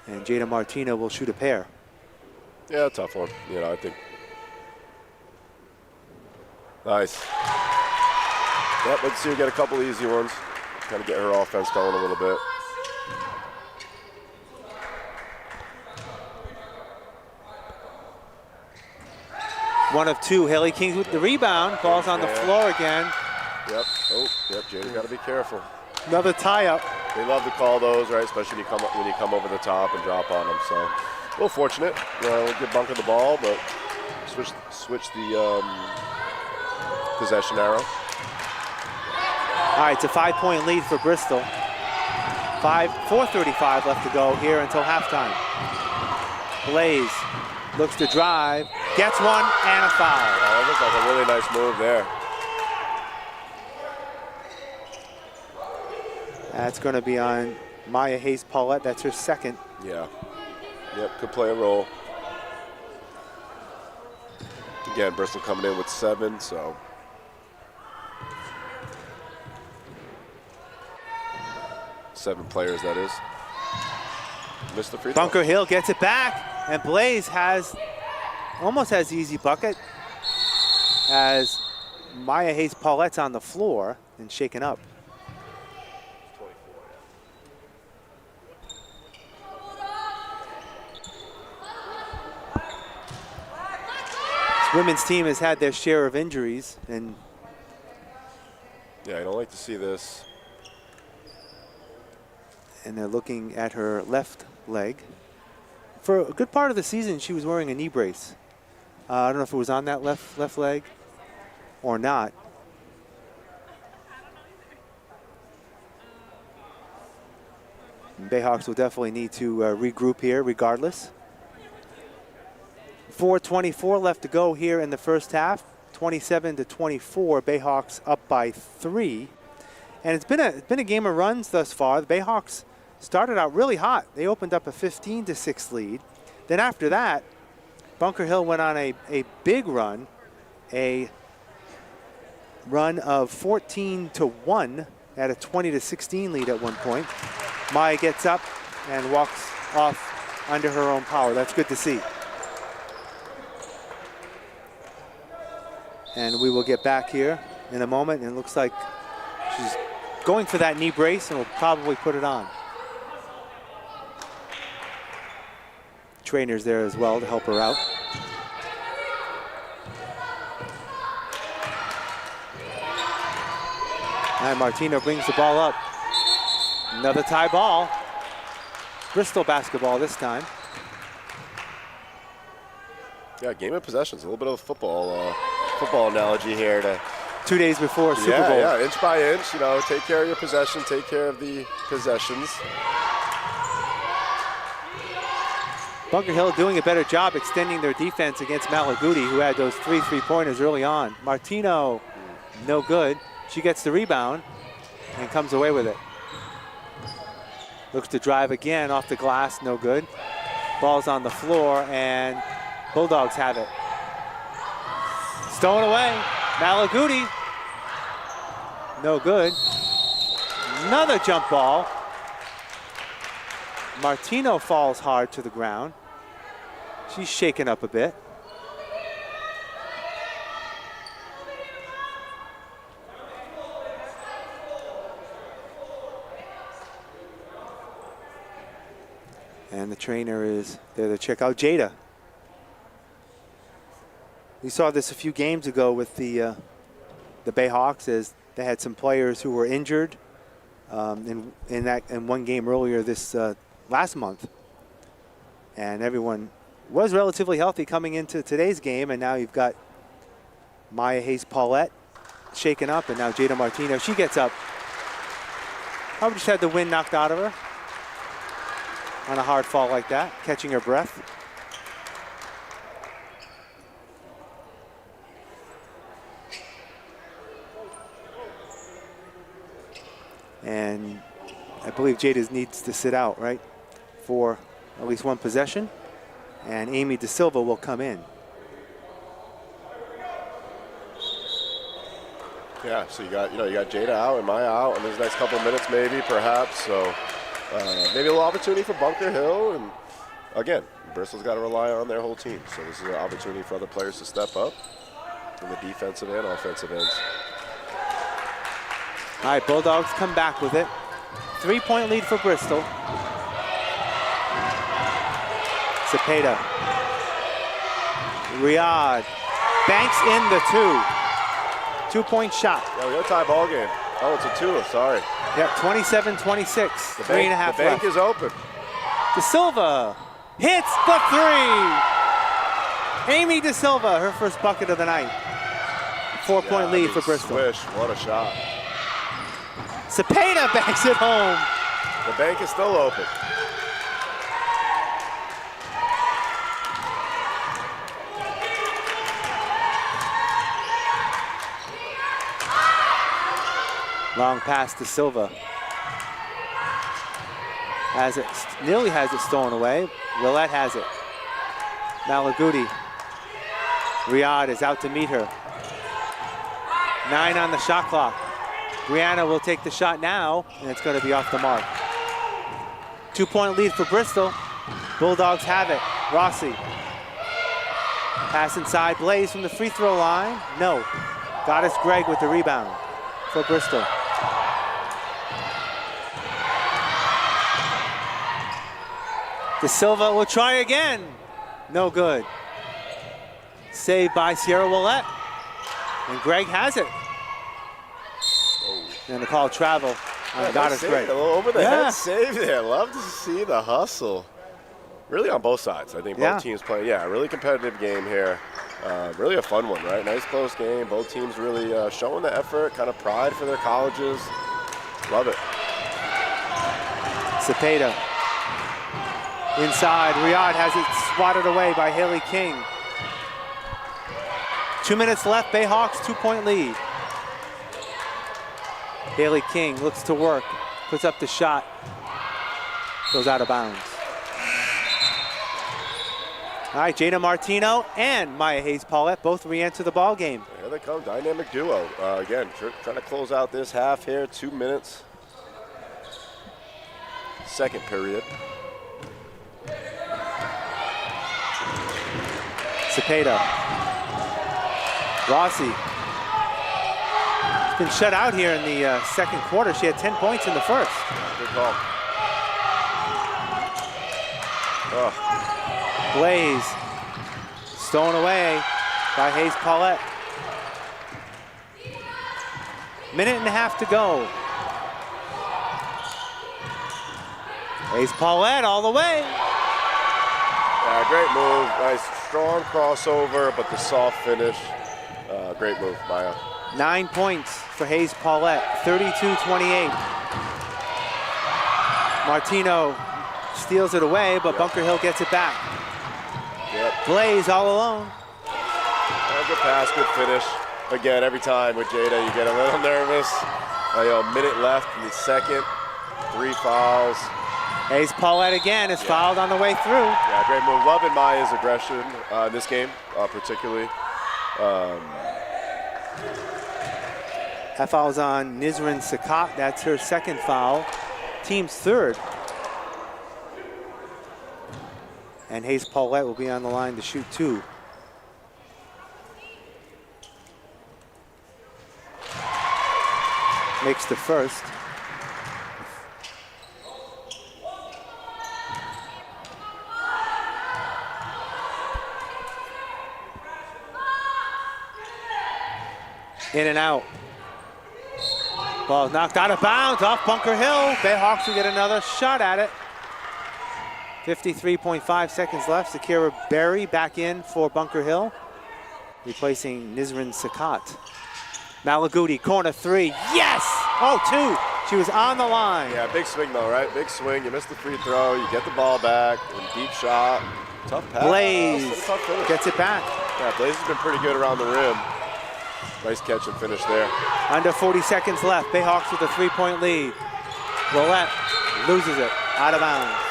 And Jada Martino will shoot a pair. Yeah, tough one. I think. Nice. Yep, let's see her get a couple easy ones. Kind of get her offense going a little bit. One of two. Haley Kings with the rebound. Ball's on the floor again. Yep. Oh, yep. Jada's got to be careful. Another tie-up. They love to call those, right? Especially when you come over the top and drop on them. So a little fortunate. Good bunker the ball, but switch the possession arrow. All right, it's a 5-point lead for Bristol. 4:35 left to go here until halftime. Blaze looks to drive, gets one, and a foul. Oh, that looks like a really nice move there. That's going to be on Maya Hayes-Paulette. That's her second. Yeah. Yep, could play a role. Again, Bristol coming in with 7, so. Seven players, that is. Missed the free throw. Bunker Hill gets it back, and Blaze almost has the easy bucket as Maya Hayes-Paulette's on the floor and shaken up. This women's team has had their share of injuries, and yeah, I don't like to see this. And they're looking at her left leg. For a good part of the season, she was wearing a knee brace. I don't know if it was on that left leg or not. And Bayhawks will definitely need to regroup here regardless. 4:24 left to go here in the first half. 27-24, Bayhawks up by 3. And it's been a game of runs thus far. The Bayhawks started out really hot. They opened up a 15-6 lead. Then after that, Bunker Hill went on a big run, a run of 14-1 at a 20-16 lead at one point. Maya gets up and walks off under her own power. That's good to see. And we will get back here in a moment, and it looks like she's going for that knee brace and will probably put it on. Trainer's there as well to help her out. And Martino brings the ball up. Another tie ball. Bristol basketball this time. Yeah, game of possessions, a little bit of a football analogy here. 2 days before Super Bowl. Yeah, inch by inch, take care of your possession, take care of the possessions. Bunker Hill doing a better job extending their defense against Malaguti, who had those 3 3-pointers early on. Martino, no good. She gets the rebound and comes away with it. Looks to drive again off the glass, no good. Ball's on the floor, and Bulldogs have it. Stolen away, Malaguti, no good. Another jump ball. Martino falls hard to the ground. She's shaken up a bit. And the trainer is there to check out Jada. We saw this a few games ago with the Bayhawks, as they had some players who were injured in one game earlier this last month, and everyone was relatively healthy coming into today's game, and now you've got Maya Hayes-Paulette shaken up, and now Jada Martino, she gets up. Probably just had the wind knocked out of her on a hard fall like that, catching her breath. And I believe Jada needs to sit out, right, for at least one possession. And Amy De Silva will come in. Yeah, so you got Jada out and Maya out, and there's a nice couple minutes maybe, perhaps. So maybe a little opportunity for Bunker Hill. And again, Bristol's got to rely on their whole team. So this is an opportunity for other players to step up in the defensive and offensive ends. All right, Bulldogs come back with it. 3-point lead for Bristol. Cepeda. Riyadh. banks in the 2-point shot. Yeah, we got a tie ball game. Oh, it's a 2, sorry. Yep, 27-26, 3.5 left. The bank is open. De Silva hits the 3. Amy De Silva, her first bucket of the night. 4-point lead for Bristol. Swish, what a shot. Cepeda banks it home. The bank is still open. Long pass to Silva. Has it, nearly has it stolen away. Willette has it. Malaguti. Riyadh is out to meet her. 9 on the shot clock. Brianna will take the shot now, and it's going to be off the mark. 2-point lead for Bristol. Bulldogs have it. Rossi. Pass inside. Blaze from the free throw line. No. Goddess Gregg with the rebound for Bristol. De Silva will try again. No good. Saved by Sierra Willette. And Gregg has it. And a call travel on Goddess Gregg. A little over the head save there. Love to see the hustle. Really on both sides. I think both teams playing. Yeah, really competitive game here. Really a fun one, right? Nice close game. Both teams really showing the effort, kind of pride for their colleges. Love it. Cepeda. Inside, Riyadh has it swatted away by Haley King. 2 minutes left, Bayhawks 2-point lead. Haley King looks to work, puts up the shot, goes out of bounds. All right, Jada Martino and Maya Hayes-Paulette both re-enter the ball game. Here they come, dynamic duo. Again, trying to close out this half here, 2 minutes. Second period. Cepeda. Rossi. She's been shut out here in the second quarter. She had 10 points in the first. Good call. Oh. Blaze. Stolen away by Hayes-Paulette. Minute and a half to go. Hayes-Paulette all the way. Yeah, great move. Nice strong crossover, but the soft finish. Great move, Maya. 9 points for Hayes-Paulette, 32-28. Martino steals it away, but Bunker Hill gets it back. Blaze all alone. Good pass, good finish. Again, every time with Jada, you get a little nervous. A minute left in the second. 3 fouls. Hayes-Paulette again is fouled on the way through. Yeah, great move. Loving Maya's aggression in this game, particularly. That foul's on Nisrin Sakat. That's her second foul. Team's third. And Hayes-Paulette will be on the line to shoot 2. Makes the first. In and out. Ball knocked out of bounds off Bunker Hill. Bayhawks will get another shot at it. 53.5 seconds left. Zakira Berry back in for Bunker Hill, replacing Nisrin Sakat. Malaguti, corner 3. Yes! Oh, 2. She was on the line. Yeah, big swing though, right? Big swing. You miss the free throw. You get the ball back. Deep shot. Tough pass. Blaze gets it back. Yeah, Blaze has been pretty good around the rim. Nice catch and finish there. Under 40 seconds left. Bayhawks with a 3-point lead. Willette loses it. Out of bounds.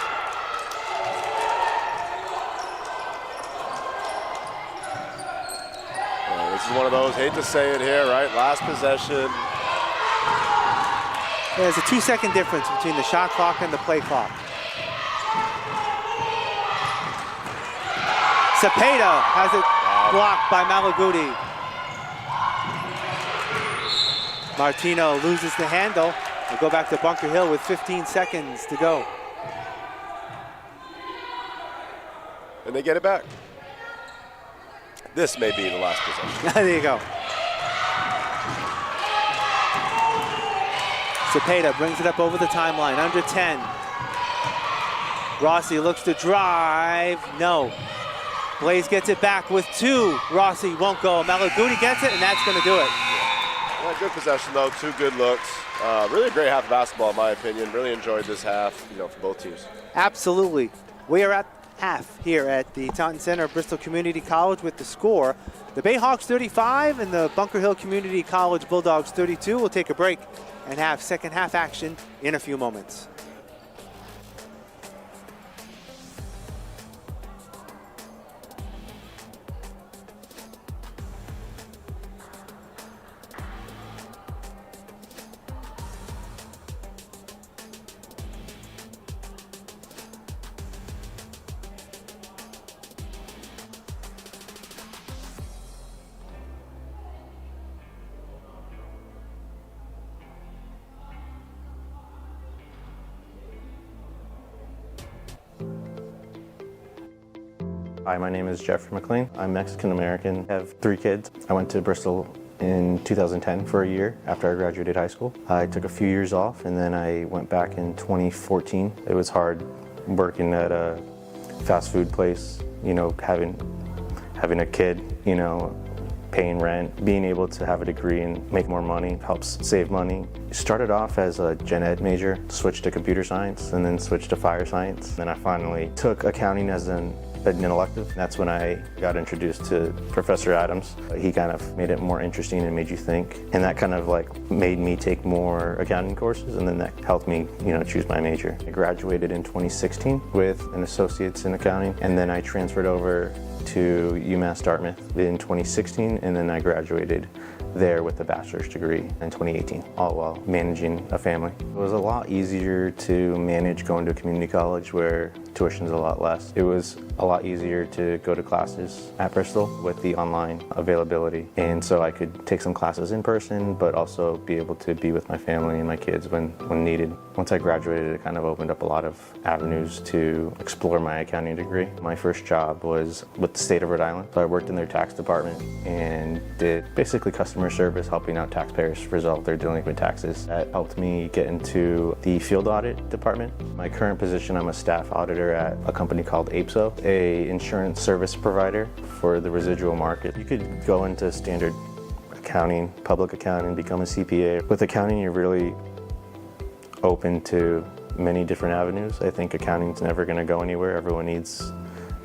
This is one of those, hate to say it here, right? Last possession. There's a 2-second difference between the shot clock and the play clock. Cepeda has it blocked by Malaguti. Martino loses the handle. We'll go back to Bunker Hill with 15 seconds to go. And they get it back. this may be the last possession. There you go. Cepeda brings it up over the timeline, under 10. Rossi looks to drive, no. Blaze gets it back with 2. Rossi won't go. Malaguti gets it, and that's going to do it. Yeah, good possession, though. 2 good looks. Really a great half of basketball, in my opinion. Really enjoyed this half, for both teams. Absolutely. We are at half here at the Taunton Center, Bristol Community College with the score. The Bayhawks 35 and the Bunker Hill Community College Bulldogs 32. We'll take a break and have second half action in a few moments. Hi, my name is Jeffrey McLean. I'm Mexican-American. I have 3 kids. I went to Bristol in 2010 for a year after I graduated high school. I took a few years off and then I went back in 2014. It was hard working at a fast food place, having a kid, paying rent, being able to have a degree and make more money helps save money. Started off as a gen ed major, switched to computer science, and then switched to fire science. Then I finally took accounting as an elective. That's when I got introduced to Professor Adams. He kind of made it more interesting and made you think. And that kind of made me take more accounting courses, and then that helped me, choose my major. I graduated in 2016 with an associate's in accounting, and then I transferred over to UMass Dartmouth in 2016, and then I graduated there with a bachelor's degree in 2018, all while managing a family. It was a lot easier to manage going to a community college where tuition's a lot less. It was a lot easier to go to classes at Bristol with the online availability, and so I could take some classes in person, but also be able to be with my family and my kids when needed. Once I graduated, it kind of opened up a lot of avenues to explore my accounting degree. My first job was with the state of Rhode Island. So I worked in their tax department and did basically customer service, helping out taxpayers resolve their delinquent taxes. That helped me get into the field audit department. My current position, I'm a staff auditor at a company called APSO, a insurance service provider for the residual market. You could go into standard accounting, public accounting, become a CPA. With accounting, you're really open to many different avenues. I think accounting's never going to go anywhere. Everyone needs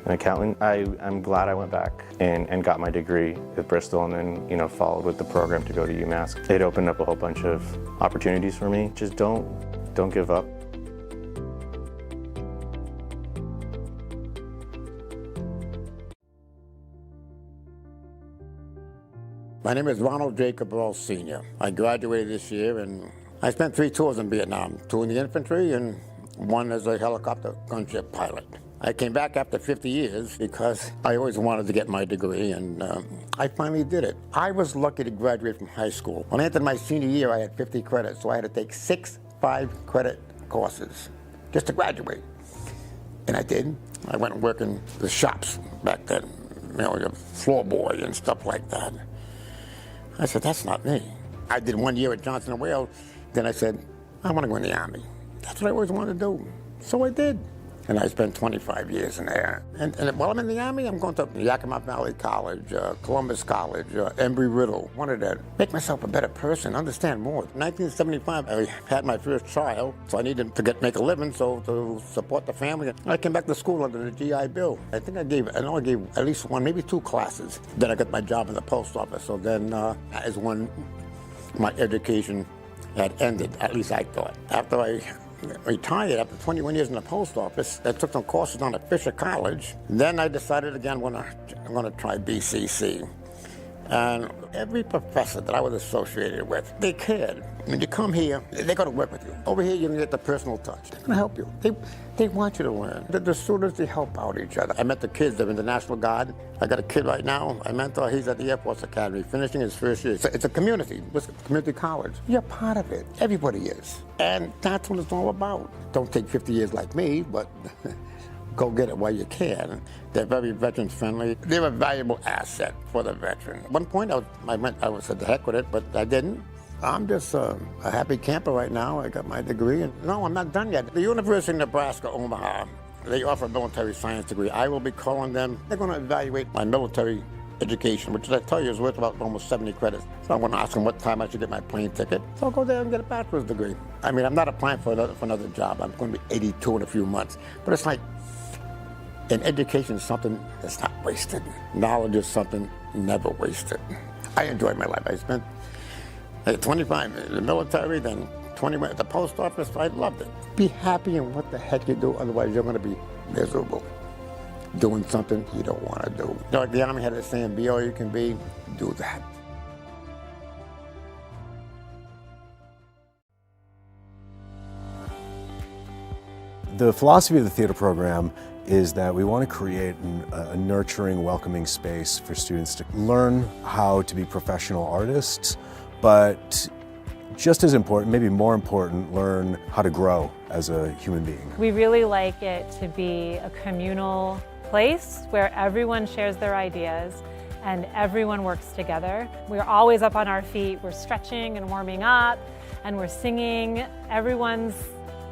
an accountant. I'm glad I went back and got my degree at Bristol, and then followed with the program to go to UMass. It opened up a whole bunch of opportunities for me. Just don't give up. My name is Ronald Jacob Rawls Sr. I graduated this year, and I spent 3 tours in Vietnam, 2 in the infantry and 1 as a helicopter gunship pilot. I came back after 50 years because I always wanted to get my degree, and I finally did it. I was lucky to graduate from high school. When I entered my senior year, I had 50 credits, so I had to take 6 5-credit courses just to graduate. And I did. I went and worked in the shops back then, the floor boy and stuff like that. I said, that's not me. I did 1 year at Johnson & Wales. Then I said, I want to go in the Army. That's what I always wanted to do. So I did. And I spent 25 years in there. And while I'm in the Army, I'm going to Yakima Valley College, Columbus College, Embry-Riddle. Wanted to make myself a better person, understand more. In 1975, I had my first child, so I needed to make a living, so to support the family. I came back to school under the GI Bill. I gave at least 1, maybe 2 classes. Then I got my job in the post office. So then that is when my education had ended, at least I thought. After I retired, after 21 years in the post office, I took some courses on at Fisher College. Then I decided again, I'm going to try BCC. And every professor that I was associated with, they cared. When you come here, they're going to work with you. Over here, you're going to get the personal touch. They're going to help you. They want you to learn. The students, they help out each other. I met the kids. They're in the National Guard. I got a kid right now, I mentor. He's at the Air Force Academy, finishing his first year. It's a community. It's a community college. You're part of it. Everybody is. And that's what it's all about. Don't take 50 years like me, but go get it while you can. They're very veteran friendly. They're a valuable asset for the veteran. At one point I said the heck with it, but I didn't. I'm just a happy camper right now. I got my degree, and no, I'm not done yet. The University of Nebraska, Omaha, they offer a military science degree. I will be calling them. They're going to evaluate my military education, which I tell you is worth about almost 70 credits. So I'm going to ask them what time I should get my plane ticket. So I'll go there and get a bachelor's degree. I mean, I'm not applying for another job. I'm going to be 82 in a few months. But it's like, in education is something that's not wasted. Knowledge is something never wasted. I enjoyed my life. I spent 25 in the military, then 20 at the post office. I loved it. Be happy in what the heck you do, otherwise you're going to be miserable doing something you don't want to do. You know, like the Army had a saying, be all you can be, do that. The philosophy of the theater program is that we want to create a nurturing, welcoming space for students to learn how to be professional artists, but just as important, maybe more important, learn how to grow as a human being. We really like it to be a communal place where everyone shares their ideas and everyone works together. We're always up on our feet, we're stretching and warming up, and we're singing. Everyone's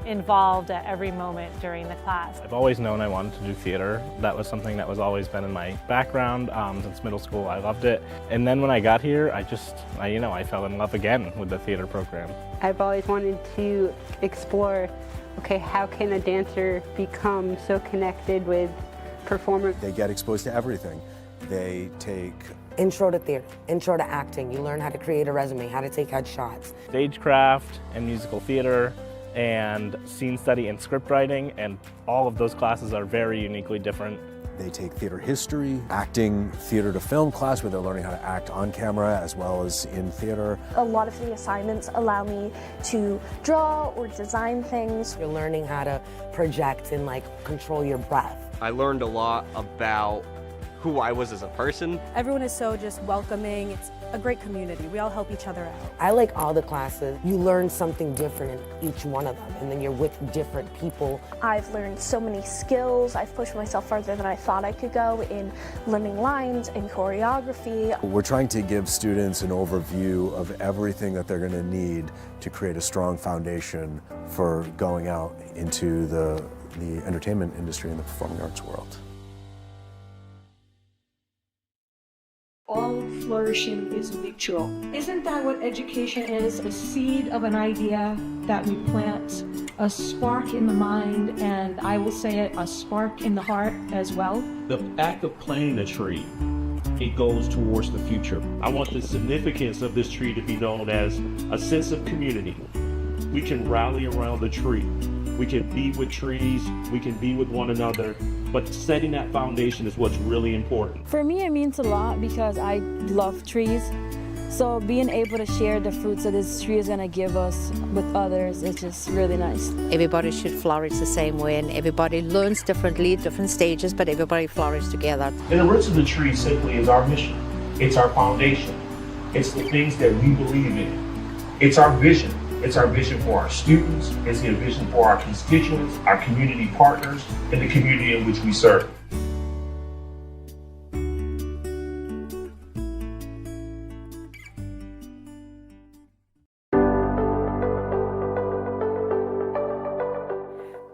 involved at every moment during the class. I've always known I wanted to do theater. That was something that was always been in my background since middle school. I loved it. And then when I got here, I fell in love again with the theater program. I've always wanted to explore, okay, how can a dancer become so connected with performers? They get exposed to everything. They take intro to theater, intro to acting. You learn how to create a resume, how to take headshots. Stagecraft and musical theater and scene study and script writing, and all of those classes are very uniquely different. They take theater history, acting, theater to film class where they're learning how to act on camera as well as in theater. A lot of the assignments allow me to draw or design things. You're learning how to project and control your breath. I learned a lot about who I was as a person. Everyone is so just welcoming. It's a great community. We all help each other out. I like all the classes. You learn something different in each one of them, and then you're with different people. I've learned so many skills. I've pushed myself farther than I thought I could go in learning lines and choreography. We're trying to give students an overview of everything that they're going to need to create a strong foundation for going out into the entertainment industry and the performing arts world. All flourishing is mutual. Isn't that what education is? A seed of an idea that we plant, a spark in the mind, and I will say it, a spark in the heart as well. The act of planting a tree, it goes towards the future. I want the significance of this tree to be known as a sense of community. We can rally around the tree. We can be with trees, we can be with one another, but setting that foundation is what's really important. For me, it means a lot because I love trees. So being able to share the fruits that this tree is going to give us with others is just really nice. Everybody should flourish the same way, and everybody learns differently at different stages, but everybody flourishes together. And the roots of the tree simply is our mission. It's our foundation. It's the things that we believe in. It's our vision. It's our vision for our students, it's the vision for our constituents, our community partners, and the community in which we serve.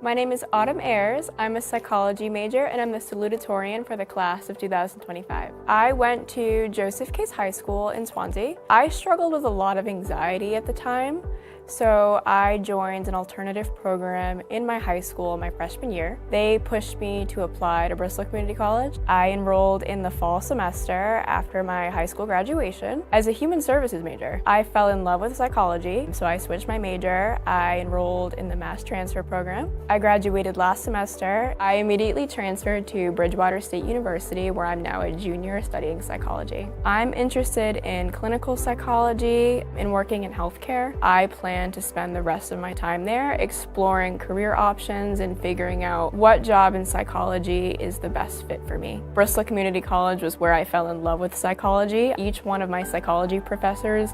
My name is Autumn Ayers. I'm a psychology major and I'm the salutatorian for the class of 2025. I went to Joseph Case High School in Swansea. I struggled with a lot of anxiety at the time, so I joined an alternative program in my high school my freshman year. They pushed me to apply to Bristol Community College. I enrolled in the fall semester after my high school graduation as a human services major. I fell in love with psychology, so I switched my major. I enrolled in the mass transfer program. I graduated last semester. I immediately transferred to Bridgewater State University, where I'm now a junior studying psychology. I'm interested in clinical psychology and working in healthcare. I plan to spend the rest of my time there exploring career options and figuring out what job in psychology is the best fit for me. Bristol Community College was where I fell in love with psychology. Each one of my psychology professors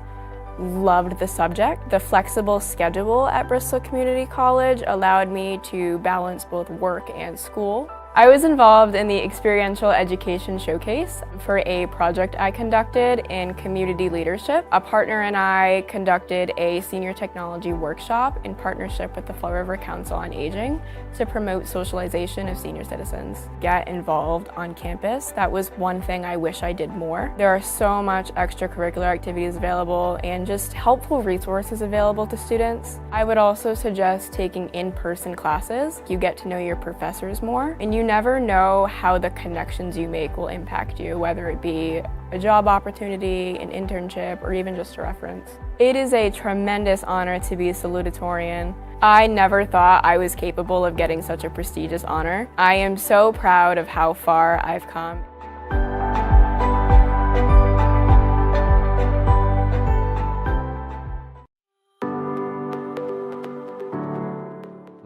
loved the subject. The flexible schedule at Bristol Community College allowed me to balance both work and school. I was involved in the Experiential Education Showcase for a project I conducted in community leadership. A partner and I conducted a senior technology workshop in partnership with the Fall River Council on Aging to promote socialization of senior citizens. Get involved on campus. That was one thing I wish I did more. There are so much extracurricular activities available and just helpful resources available to students. I would also suggest taking in-person classes. You get to know your professors more, and you never know how the connections you make will impact you, whether it be a job opportunity, an internship, or even just a reference. It is a tremendous honor to be a salutatorian. I never thought I was capable of getting such a prestigious honor. I am so proud of how far I've come.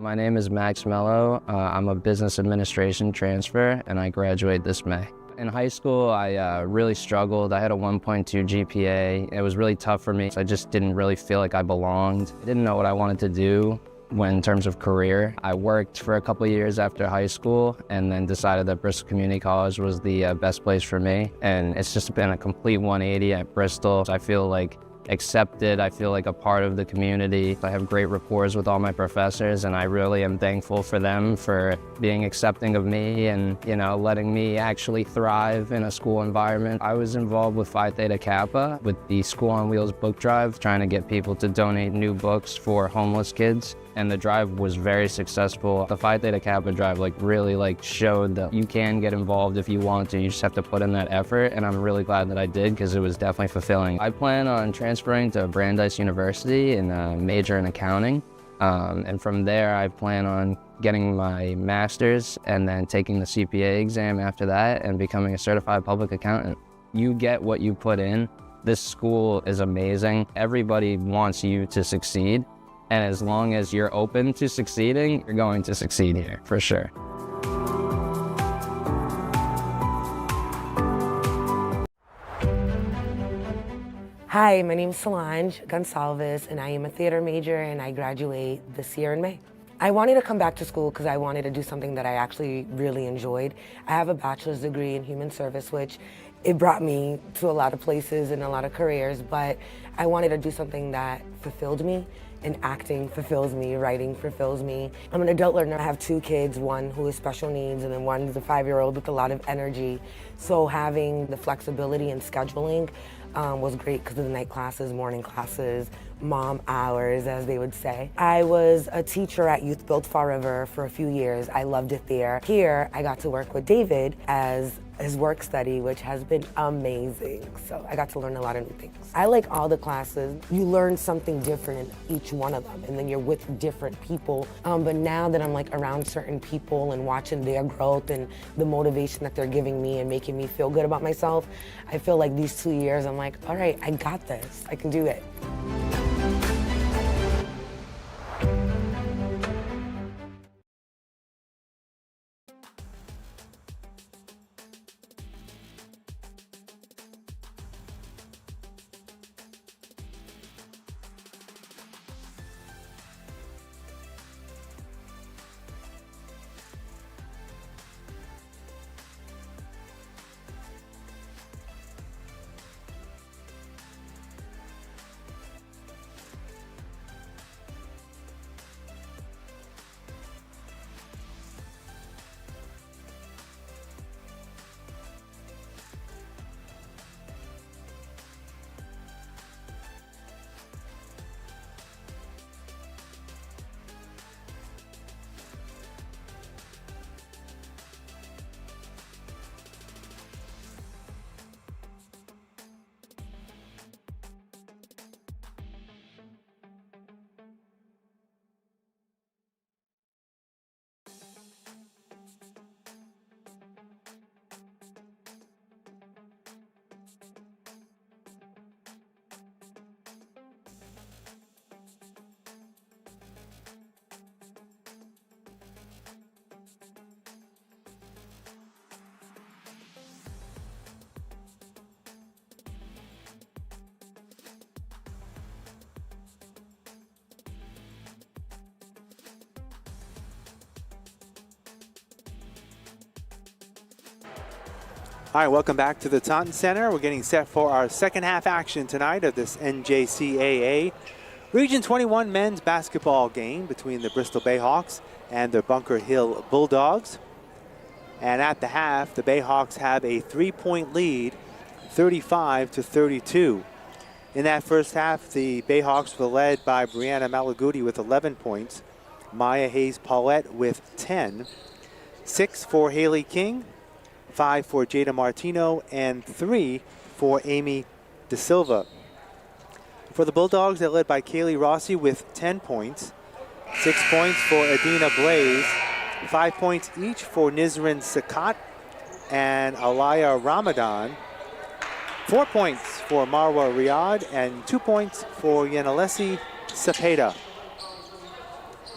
My name is Max Mello. I'm a business administration transfer and I graduate this May. In high school, I really struggled. I had a 1.2 GPA. It was really tough for me. I just didn't really feel like I belonged. I didn't know what I wanted to do in terms of career. I worked for a couple of years after high school and then decided that Bristol Community College was the best place for me. And it's just been a complete 180 at Bristol. I feel like accepted. I feel like a part of the community. I have great rapport with all my professors and I really am thankful for them for being accepting of me and, you know, letting me actually thrive in a school environment. I was involved with Phi Theta Kappa with the School on Wheels book drive, trying to get people to donate new books for homeless kids. And the drive was very successful. The Phi Theta Kappa drive really showed that you can get involved if you want to. You just have to put in that effort, and I'm really glad that I did because it was definitely fulfilling. I plan on transferring to Brandeis University and major in accounting. And from there, I plan on getting my master's and then taking the CPA exam after that and becoming a certified public accountant. You get what you put in. This school is amazing. Everybody wants you to succeed. And as long as you're open to succeeding, you're going to succeed here, for sure. Hi, my name is Solange Gonsalves, and I am a theater major, and I graduate this year in May. I wanted to come back to school because I wanted to do something that I actually really enjoyed. I have a bachelor's degree in human service, which it brought me to a lot of places and a lot of careers, but I wanted to do something that fulfilled me. And acting fulfills me, writing fulfills me. I'm an adult learner. I have 2 kids, one who has special needs and then one who's a 5-year-old with a lot of energy. So having the flexibility and scheduling was great because of the night classes, morning classes, mom hours, as they would say. I was a teacher at Youth Build Fall River for a few years. I loved it there. Here, I got to work with David as his work study, which has been amazing. So I got to learn a lot of new things. I like all the classes. You learn something different in each one of them, and then you're with different people. But now that I'm around certain people and watching their growth and the motivation that they're giving me and making me feel good about myself, I feel like these 2 years, I'm like, all right, I got this. I can do it. All right, welcome back to the Taunton Center. We're getting set for our second half action tonight of this NJCAA Region 21 men's basketball game between the Bristol Bayhawks and the Bunker Hill Bulldogs. And at the half, the Bayhawks have a 3-point lead, 35-32. In that first half, the Bayhawks were led by Brianna Malaguti with 11 points, Maya Hayes-Paulette with 10, 6 for Haley King, 5 for Jada Martino, and 3 for Amy De Silva. For the Bulldogs, they're led by Kaylee Rossi with 10 points, 6 points for Adina Blaze, 5 points each for Nizrin Sakat and Alaya Ramadan, 4 points for Marwa Riyad, and 2 points for Yanalesi Cepeda.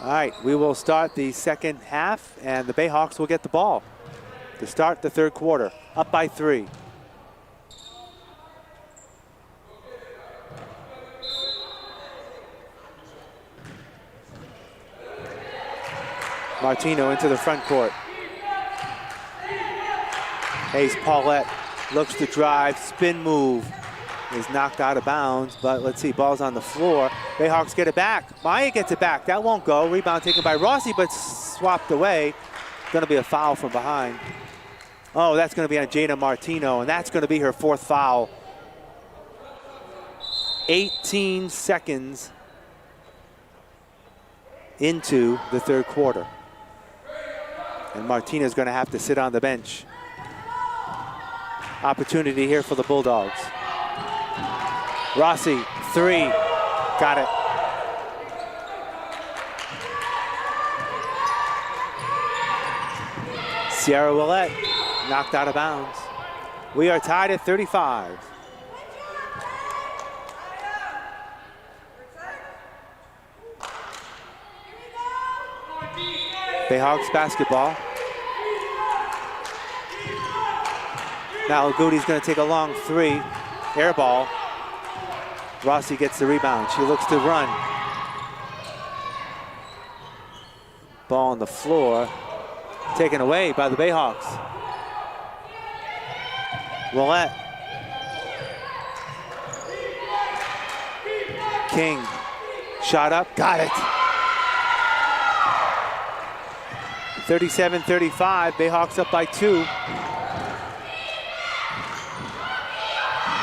All right, we will start the second half, and the Bayhawks will get the ball to start the third quarter, up by 3. Martino into the front court. Hayes-Paulette looks to drive, spin move, is knocked out of bounds, but let's see, ball's on the floor. Bayhawks get it back. Maya gets it back, that won't go. Rebound taken by Rossi, but swapped away. Gonna be a foul from behind. Oh, that's gonna be on Jada Martino, and that's gonna be her 4th foul. 18 seconds into the third quarter. And Martina's gonna have to sit on the bench. Opportunity here for the Bulldogs. Rossi, 3, got it. Sierra Willette knocked out of bounds. We are tied at 35. Bayhawks basketball. Now Goody's going to take a long 3, air ball. Rossi gets the rebound. She looks to run. Ball on the floor, taken away by the Bayhawks. Willette. King, shot up, got it. 37-35, Bayhawks up by 2.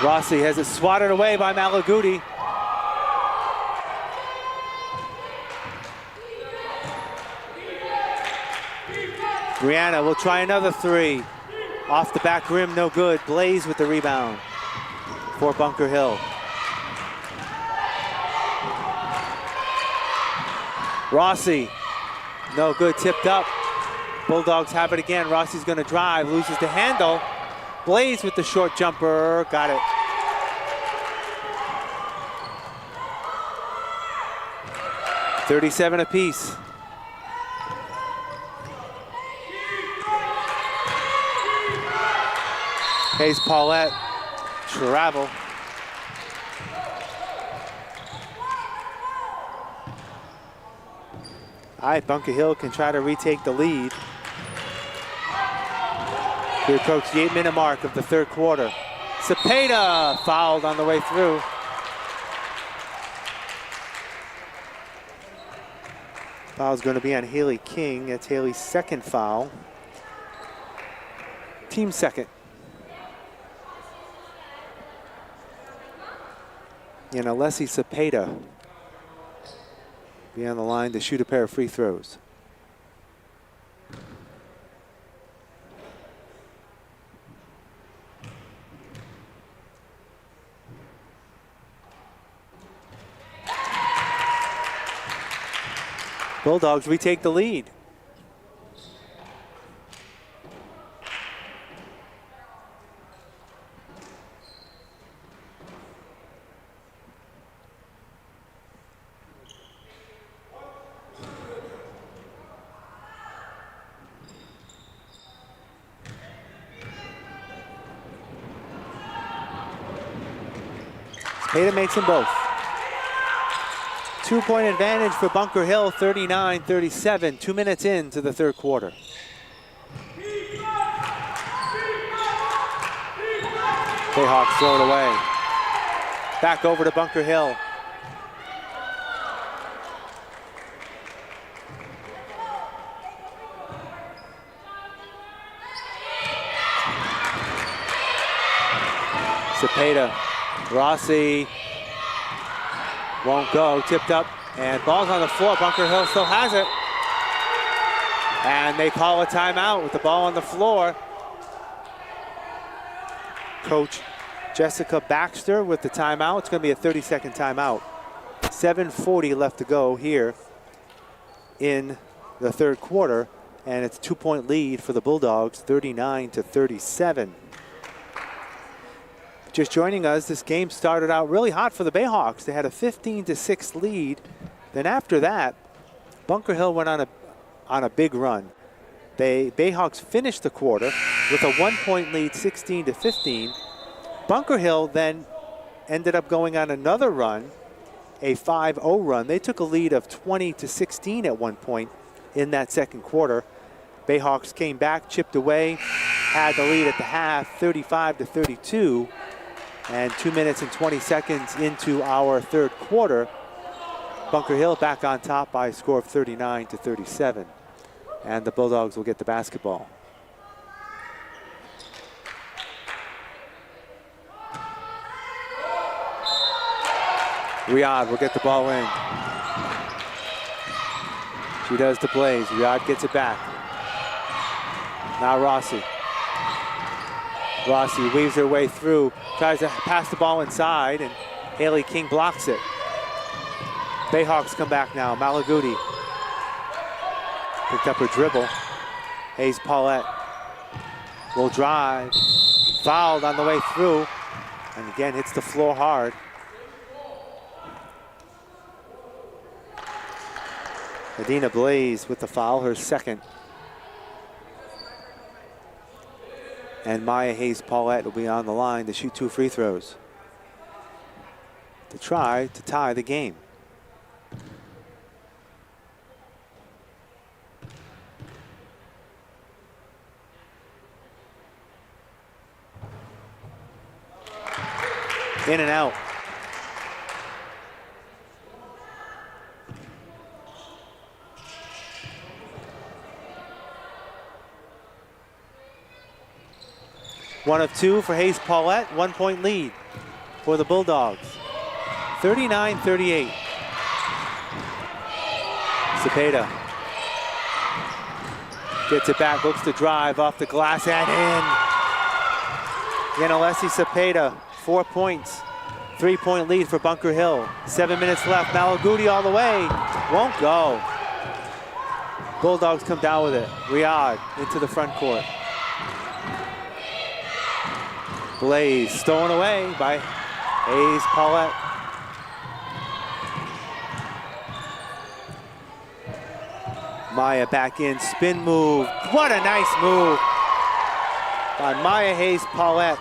Rossi has it swatted away by Malaguti. Brianna will try another 3. Off the back rim, no good. Blaze with the rebound for Bunker Hill. Rossi, no good, tipped up. Bulldogs have it again. Rossi's gonna drive, loses the handle. Blaze with the short jumper, got it. $37 apiece. Hayes-Paulette, travel. All right, Bunker Hill can try to retake the lead. We approach the 8-minute mark of the third quarter. Cepeda fouled on the way through. Foul's going to be on Haley King. That's Haley's 2nd foul. Team 2nd. And Alessi Cepeda be on the line to shoot a pair of free throws. Bulldogs retake the lead. Cepeda makes them both. 2-point advantage for Bunker Hill, 39-37, 2 minutes into the third quarter. Bayhawks throw it away. Back over to Bunker Hill. Cepeda, Rossi won't go, tipped up, and ball's on the floor. Bunker Hill still has it. And they call a timeout with the ball on the floor. Coach Jessica Baxter with the timeout. It's going to be a 30-second timeout. 7:40 left to go here in the third quarter, and it's a 2-point lead for the Bulldogs, 39-37. Just joining us, this game started out really hot for the Bayhawks. They had a 15-6 lead. Then after that, Bunker Hill went on a big run. Bayhawks finished the quarter with a 1-point lead, 16-15. Bunker Hill then ended up going on another run, a 5-0 run. They took a lead of 20-16 at one point in that second quarter. Bayhawks came back, chipped away, had the lead at the half, 35-32. And 2 minutes and 20 seconds into our third quarter, Bunker Hill back on top by a score of 39-37. And the Bulldogs will get the basketball. Riyadh will get the ball in. She does to Blaze. Riyadh gets it back. Now Rossi. Rossi weaves her way through, tries to pass the ball inside, and Haley King blocks it. Bayhawks come back now. Malaguti picked up her dribble. Hayes Paulette will drive. Fouled on the way through, and again hits the floor hard. Adina Blaze with the foul, her second. And Maya Hayes Paulette will be on the line to shoot 2 free throws to try to tie the game. In and out. One of two for Hayes Paulette, 1-point lead for the Bulldogs. 39-38. Cepeda gets it back, looks to drive off the glass and in. Yanalessi Cepeda, 4 points. 3-point lead for Bunker Hill. 7 minutes left. Malaguti all the way. Won't go. Bulldogs come down with it. Riyadh into the front court. Blaze stolen away by Hayes Paulette. Maya back in, spin move. What a nice move by Maya Hayes Paulette.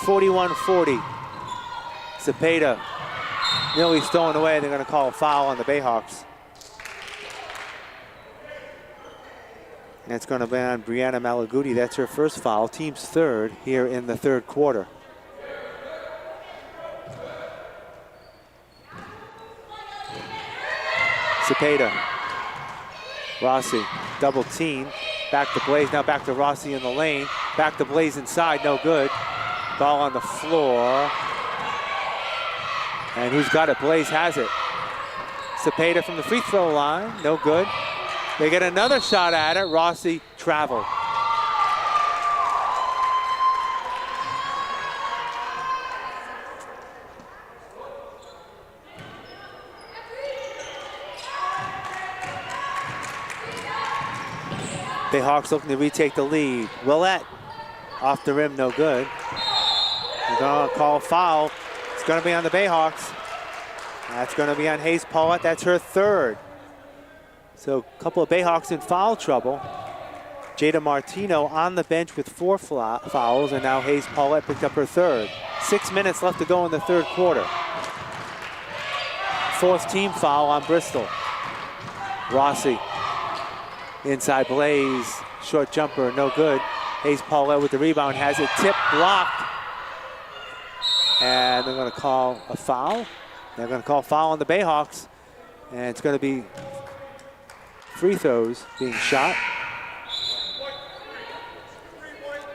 41-40. Cepeda nearly stolen away. They're going to call a foul on the Bayhawks. And it's going to be on Brianna Malaguti. That's her first foul, team's third here in the third quarter. Cepeda. Rossi, double team. Back to Blaze, now back to Rossi in the lane. Back to Blaze inside, no good. Ball on the floor. And who's got it? Blaze has it. Cepeda from the free throw line, no good. They get another shot at it. Rossi traveled. Bayhawks looking to retake the lead. Willette off the rim, no good. They're going to call a foul. It's going to be on the Bayhawks. That's going to be on Hayes Paulette. That's her third. So a couple of Bayhawks in foul trouble. Jada Martino on the bench with 4 fouls, and now Hayes Paulette picked up her third. 6 minutes left to go in the third quarter. Fourth team foul on Bristol. Rossi inside Blaze, short jumper, no good. Hayes Paulette with the rebound, has it tipped, blocked And they're going to call a foul. They're going to call foul on the Bayhawks. And it's going to be free throws being shot.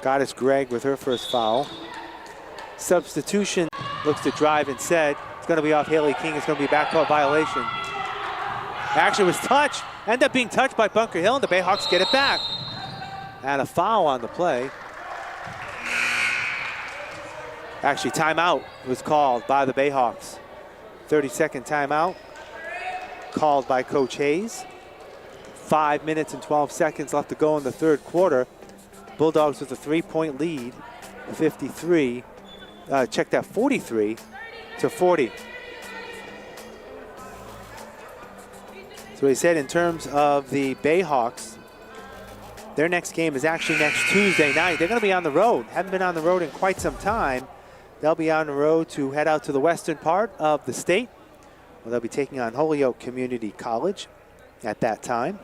Goddess Gregg with her first foul. Substitution looks to drive instead. It's going to be off Haley King. It's going to be a backcourt violation. Actually was touched. Ended up being touched by Bunker Hill, and the Bayhawks get it back. And a foul on the play. Actually, timeout was called by the Bayhawks. 30-second timeout called by Coach Hayes. 5 minutes and 12 seconds left to go in the third quarter. Bulldogs with a 3-point lead, 43. Check that, 43 to 40. So he said in terms of the Bayhawks, their next game is actually next Tuesday night. They're going to be on the road. Haven't been on the road in quite some time. They'll be on the road to head out to the western part of the state. Well, they'll be taking on Holyoke Community College at that time.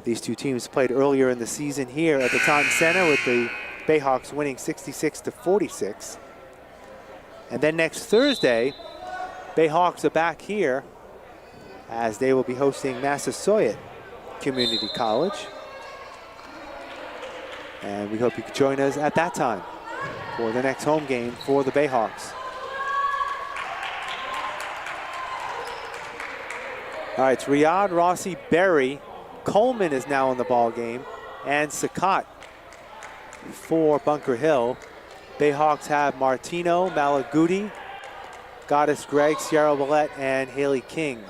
These two teams played earlier in the season here at the Taunton Center with the Bayhawks winning 66-46. And then next Thursday, Bayhawks are back here as they will be hosting Massasoit Community College. And we hope you can join us at that time for the next home game for the Bayhawks. All right, it's Riyadh, Rossi, Berry. Coleman is now in the ball game, and Sakat for Bunker Hill. Bayhawks have Martino, Malaguti, Goddess Gregg, Sierra Willette, and Haley King.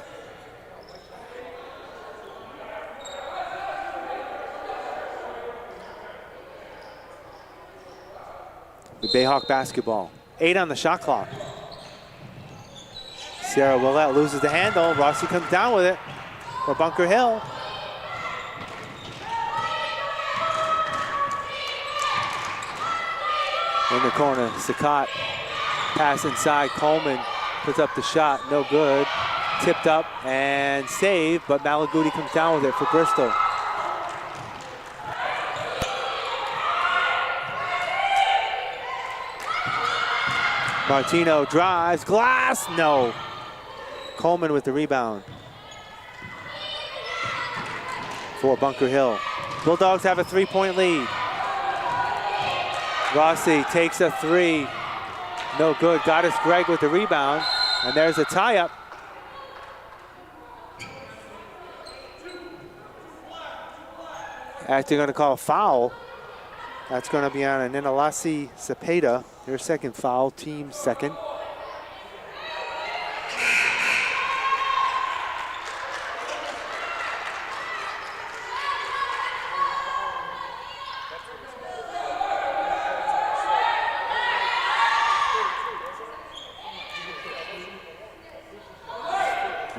The Bayhawk basketball. 8 on the shot clock. Sierra Willette loses the handle. Rossi comes down with it for Bunker Hill. In the corner, Sakat, pass inside, Coleman puts up the shot, no good. Tipped up and saved, but Malaguti comes down with it for Bristol. Martino drives, glass, no. Coleman with the rebound for Bunker Hill. Bulldogs have a 3-point lead. Rossi takes a 3, no good. Goddess Gregg with the rebound, and there's a tie-up. Actually going to call a foul. That's going to be on an Inalasi Cepeda, their second foul, team second.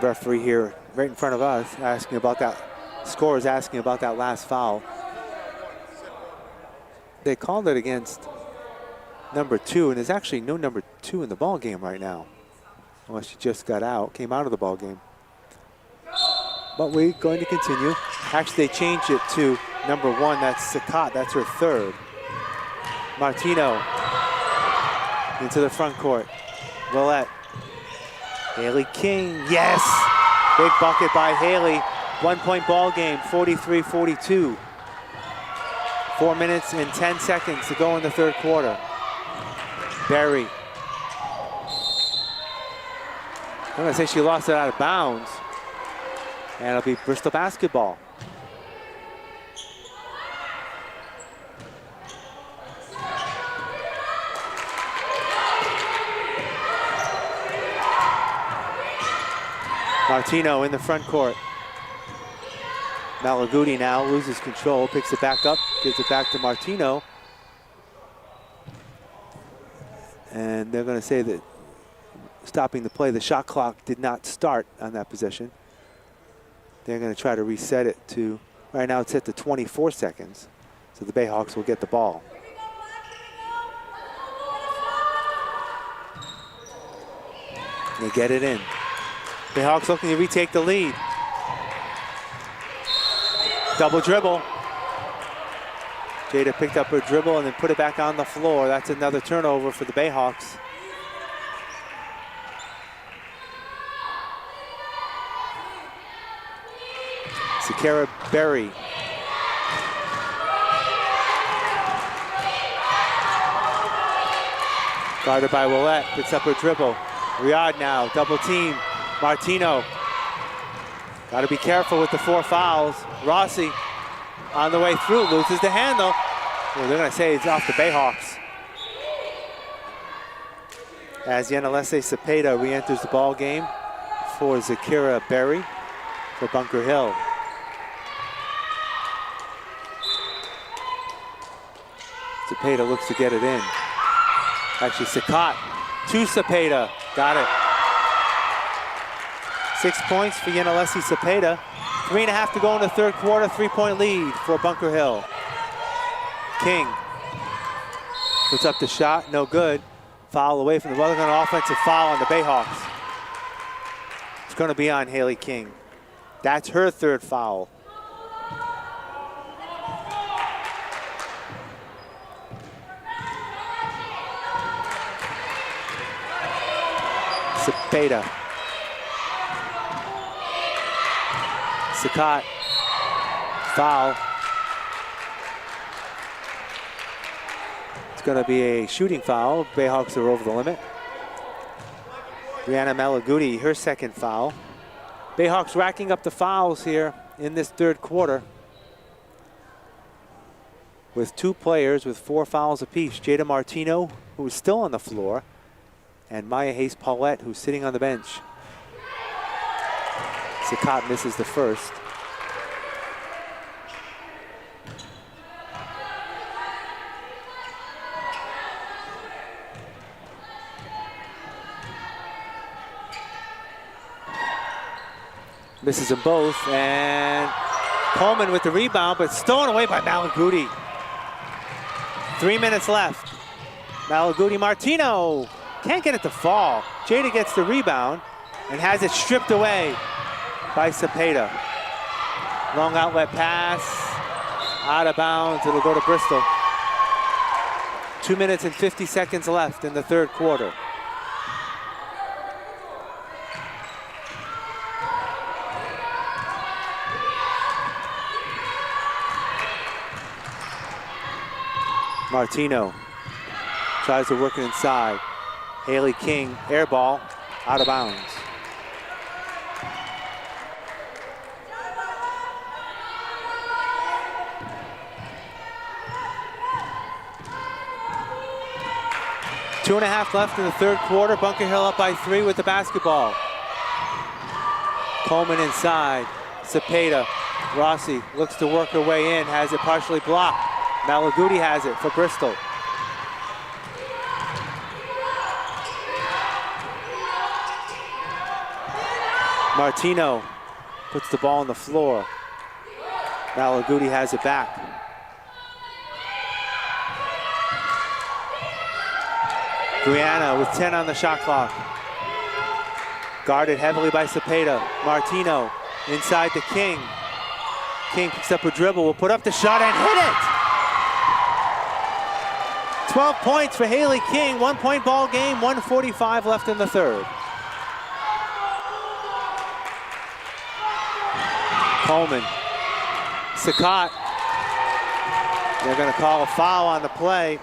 Referee here right in front of us asking about that. Scorer is asking about that last foul. They called it against number 2, and there's actually no number 2 in the ball game right now, unless she just got out, came out of the ball game. But we're going to continue. Actually, they changed it to number 1. That's Sakat. That's her third. Martino into the front court. Willette. Haley King, yes! Big bucket by Haley. 1-point ball game, 43-42. 4 minutes and 10 seconds to go in the third quarter. Berry. I'm gonna say she lost it out of bounds. And it'll be Bristol basketball. Martino in the front court. Malaguti now loses control, picks it back up, gives it back to Martino. And they're going to say that stopping the play, the shot clock did not start on that possession. They're going to try to reset it to, right now it's set to 24 seconds. So the Bayhawks will get the ball. They get it in. Bayhawks looking to retake the lead. Double dribble. Jada picked up her dribble and then put it back on the floor. That's another turnover for the Bayhawks. Zakara Berry. Guarded by Willette, gets up her dribble. Riyadh now, double team. Martino. Got to be careful with the 4 fouls. Rossi on the way through, loses the handle. Well, they're going to say it's off the Bayhawks. As Yanalese Cepeda re-enters the ball game for Zakira Berry for Bunker Hill. Cepeda looks to get it in. Actually, Sakat to Cepeda. Got it. 6 points for Yanalese Cepeda. 3.5 to go in the third quarter. 3-point lead for Bunker Hill. King puts up the shot. No good. Foul away from the Rutherglen. Offensive foul on the Bayhawks. It's going to be on Haley King. That's her 3rd foul. Cepeda. Sakat. Foul. It's going to be a shooting foul. Bayhawks are over the limit. Brianna Malaguti, her 2nd foul. Bayhawks racking up the fouls here in this 3rd quarter with 2 players with 4 fouls apiece. Jada Martino, who is still on the floor, and Maya Hayes-Paulette, who's sitting on the bench. Sakat misses the first. Misses them both, and Coleman with the rebound, but stolen away by Malaguti. 3 minutes left. Malaguti, Martino can't get it to fall. Jada gets the rebound and has it stripped away by Cepeda. Long outlet pass, out of bounds, it'll go to Bristol. 2 minutes and 50 seconds left in the 3rd quarter. Martino tries to work it inside. Haley King, air ball, out of bounds. Two and a half left in the 3rd quarter. Bunker Hill up by 3 with the basketball. Coleman inside. Cepeda. Rossi looks to work her way in, has it partially blocked. Malaguti has it for Bristol. Martino puts the ball on the floor. Malaguti has it back. Brianna with 10 on the shot clock. Guarded heavily by Cepeda. Martino inside to King. King picks up her dribble, will put up the shot and hit it! 12 points for Haley King, 1-point ball game, 1:45 left in the 3rd. Coleman, Sakat, they're gonna call a foul on the play.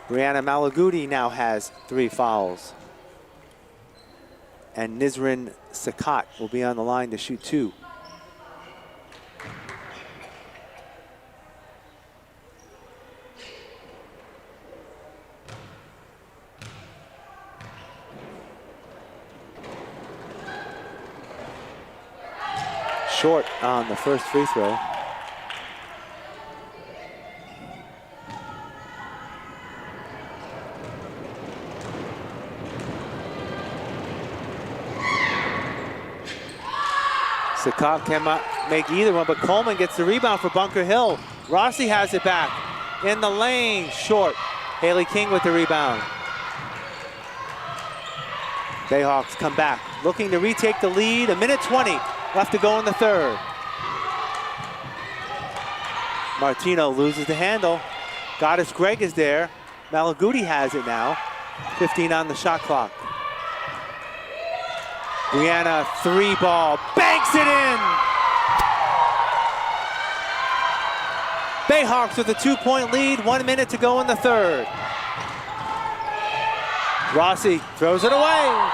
Brianna Malaguti now has 3 fouls. And Nizrin Sakat will be on the line to shoot 2. Short on the first free throw. Sakat cannot make either one, but Coleman gets the rebound for Bunker Hill. Rossi has it back in the lane, short. Haley King with the rebound. Bayhawks come back, looking to retake the lead. 1:20 left to go in the 3rd. Martino loses the handle. Goddess Gregg is there. Malaguti has it now. 15 on the shot clock. Brianna, 3 ball, banks it in! Bayhawks with a 2-point lead, 1 minute to go in the third. Rossi throws it away.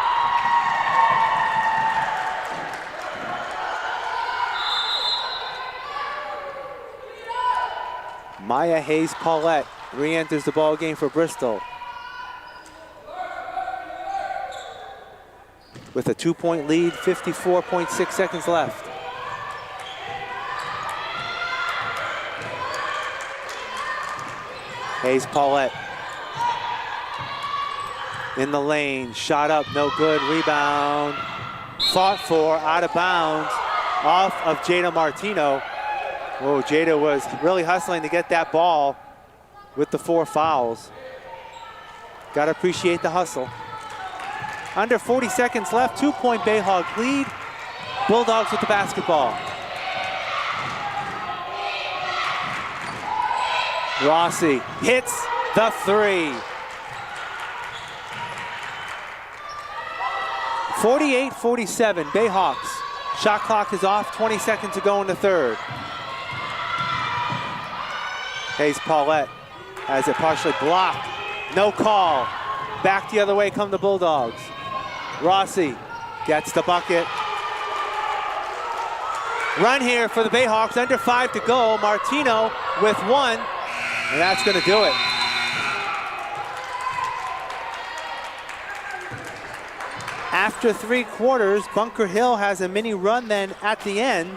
Maya Hayes-Paulette re-enters the ball game for Bristol. With a 2-point lead, 54.6 seconds left. Hayes-Paulette in the lane, shot up, no good, rebound. Fought for, out of bounds, off of Jada Martino. Whoa, Jada was really hustling to get that ball with the 4 fouls. Gotta appreciate the hustle. Under 40 seconds left, 2-point Bayhawk lead. Bulldogs with the basketball. Rossi hits the 3. 48-47, Bayhawks. Shot clock is off, 20 seconds to go in the third. Hayes-Paulette has it partially blocked. No call. Back the other way come the Bulldogs. Rossi gets the bucket. Run here for the Bayhawks, under 5 to go. Martino with 1, and that's gonna do it. After 3 quarters, Bunker Hill has a mini run then at the end,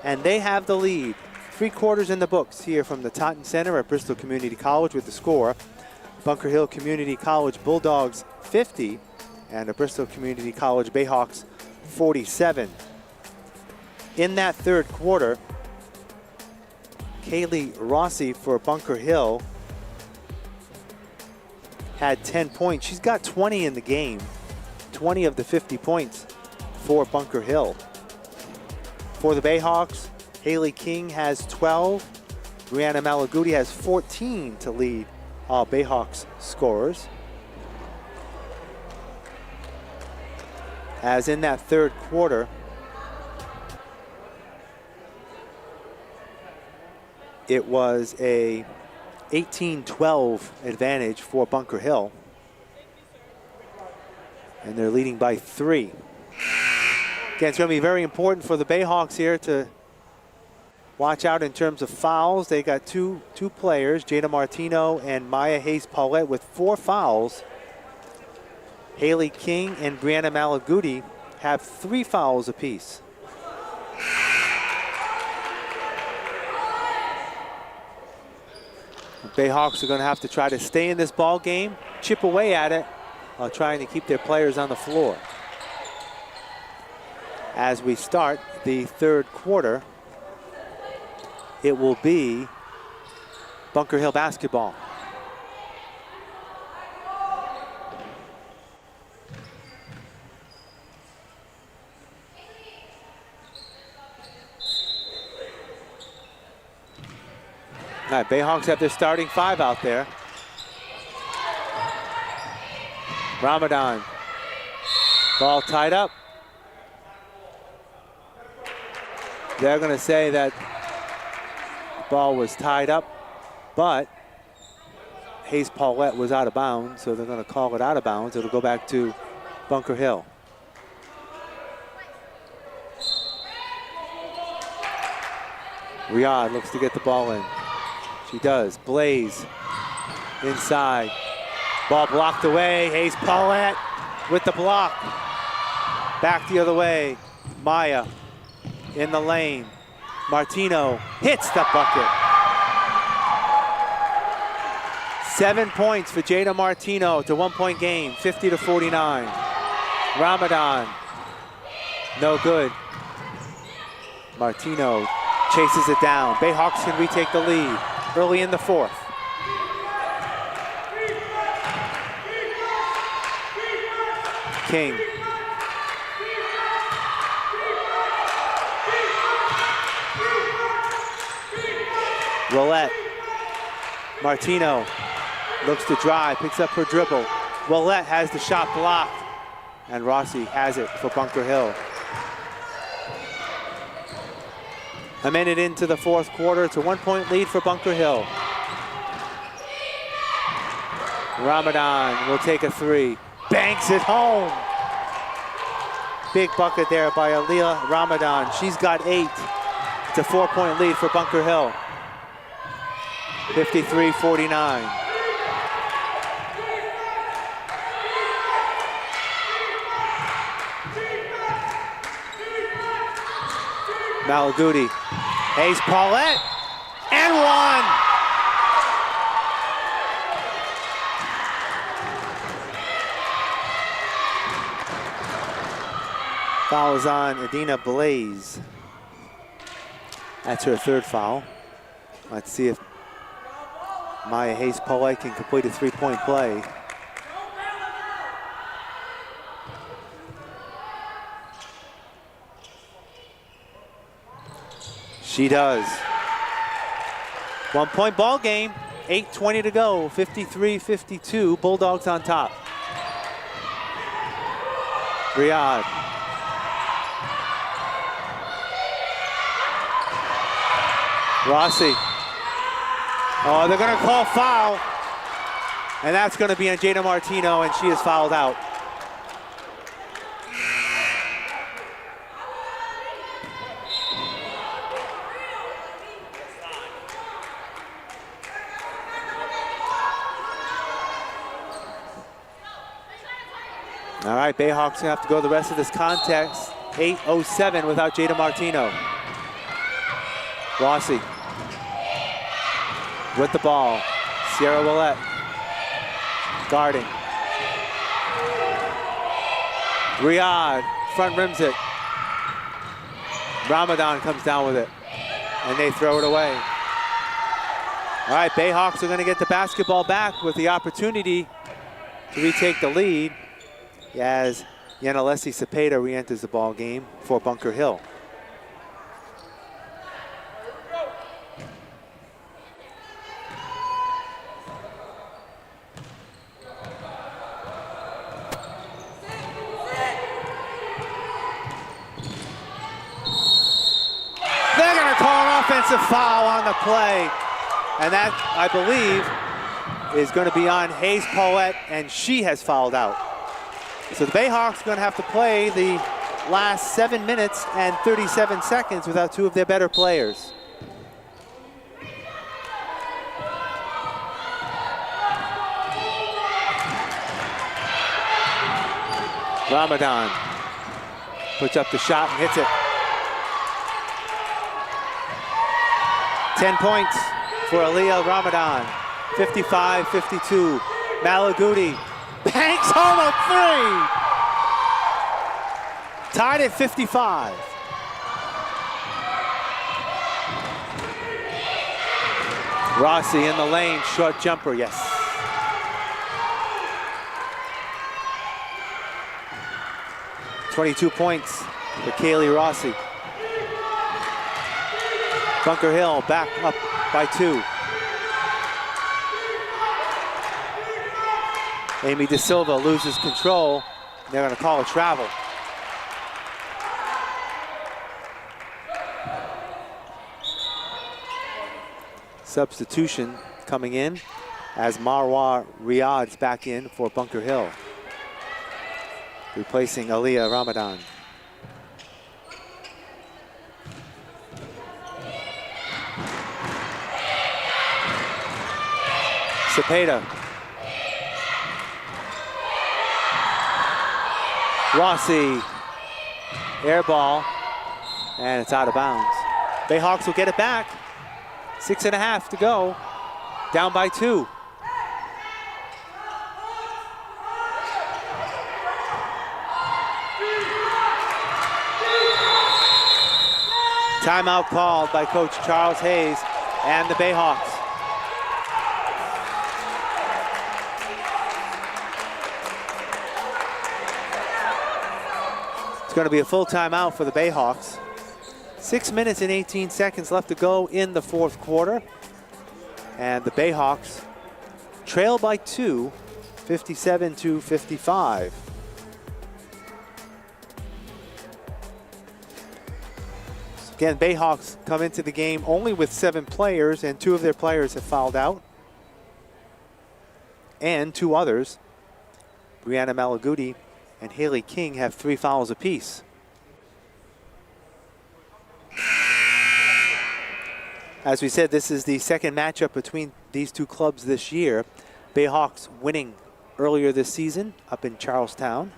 and they have the lead. 3 quarters in the books here from the Taunton Center at Bristol Community College with the score. Bunker Hill Community College Bulldogs 50 and the Bristol Community College Bayhawks 47. In that third quarter, Kaylee Rossi for Bunker Hill had 10 points. She's got 20 in the game, 20 of the 50 points for Bunker Hill. For the Bayhawks, Haley King has 12. Brianna Malaguti has 14 to lead all Bayhawks scorers. As in that third quarter, it was a 18-12 advantage for Bunker Hill. And they're leading by 3. Again, it's going to be very important for the Bayhawks here to watch out in terms of fouls. They got two players, Jada Martino and Maya Hayes-Paulette, with 4 fouls. Haley King and Brianna Malaguti have 3 fouls apiece. The Bayhawks are going to have to try to stay in this ball game, chip away at it, while trying to keep their players on the floor. As we start the third quarter, it will be Bunker Hill basketball. All right, Bayhawks have their starting 5 out there. Ramadan, ball tied up. They're going to say that the ball was tied up, but Hayes-Paulette was out of bounds, so they're going to call it out of bounds. It'll go back to Bunker Hill. Riyadh looks to get the ball in. She does. Blaze inside. Ball blocked away. Hayes-Paulette with the block. Back the other way. Maya in the lane. Martino hits the bucket. 7 points for Jada Martino. It's a 1-point game, 50-49. Ramadan, no good. Martino chases it down. Bayhawks can retake the lead early in the fourth. King. Willette. Martino looks to drive, picks up her dribble. Willette has the shot blocked, and Rossi has it for Bunker Hill. A minute into the fourth quarter. It's a 1-point lead for Bunker Hill. Ramadan will take a three. Banks it home. Big bucket there by Aliyah Ramadan. She's got 8. It's a 4-point lead for Bunker Hill. 53-49. Malaguti. Hayes Paulette. And one. Foul is on Adina Blaze. That's her 3rd foul. Let's see if Maya Hayes Paulette can complete a 3-point play. She does. 1-point ball game. 8:20 to go. 53-52. Bulldogs on top. Riyadh. Rossi. Oh, they're going to call foul. And that's going to be on Jada Martino, and she is fouled out. All right, Bayhawks gonna have to go the rest of this contest. 8:07 without Jada Martino. Rossi with the ball. Sierra Willette guarding. Riyadh front rims it. Ramadan comes down with it, and they throw it away. All right, Bayhawks are gonna get the basketball back with the opportunity to retake the lead as Yanalesi Cepeda re-enters the ball game for Bunker Hill. They're going to call an offensive foul on the play, and that, I believe, is going to be on Hayes Paulette, and she has fouled out. So the Bayhawks are going to have to play the last 7 minutes and 37 seconds without 2 of their better players. Ramadan puts up the shot and hits it. 10 points for Aliyah Ramadan. 55-52. Malaguti banks home a 3. Tied at 55. Rossi in the lane, short jumper, yes. .22 points for Kaylee Rossi. Bunker Hill back up by 2. Amy De Silva loses control. They're going to call a travel. Substitution coming in as Marwa Riyadh's back in for Bunker Hill, replacing Aliyah Ramadan. Cepeda. Rossi, air ball, and it's out of bounds. Bayhawks will get it back. 6.5 to go, down by 2. Timeout called by Coach Charles Hayes and the Bayhawks. It's going to be a full timeout for the Bayhawks. 6 minutes and 18 seconds left to go in the fourth quarter. And the Bayhawks trail by 2, 57-55. Again, Bayhawks come into the game only with 7 players, and 2 of their players have fouled out. And 2 others, Brianna Malaguti and Haley King, have 3 fouls apiece. As we said, this is the second matchup between these 2 clubs this year. Bayhawks winning earlier this season up in Charlestown,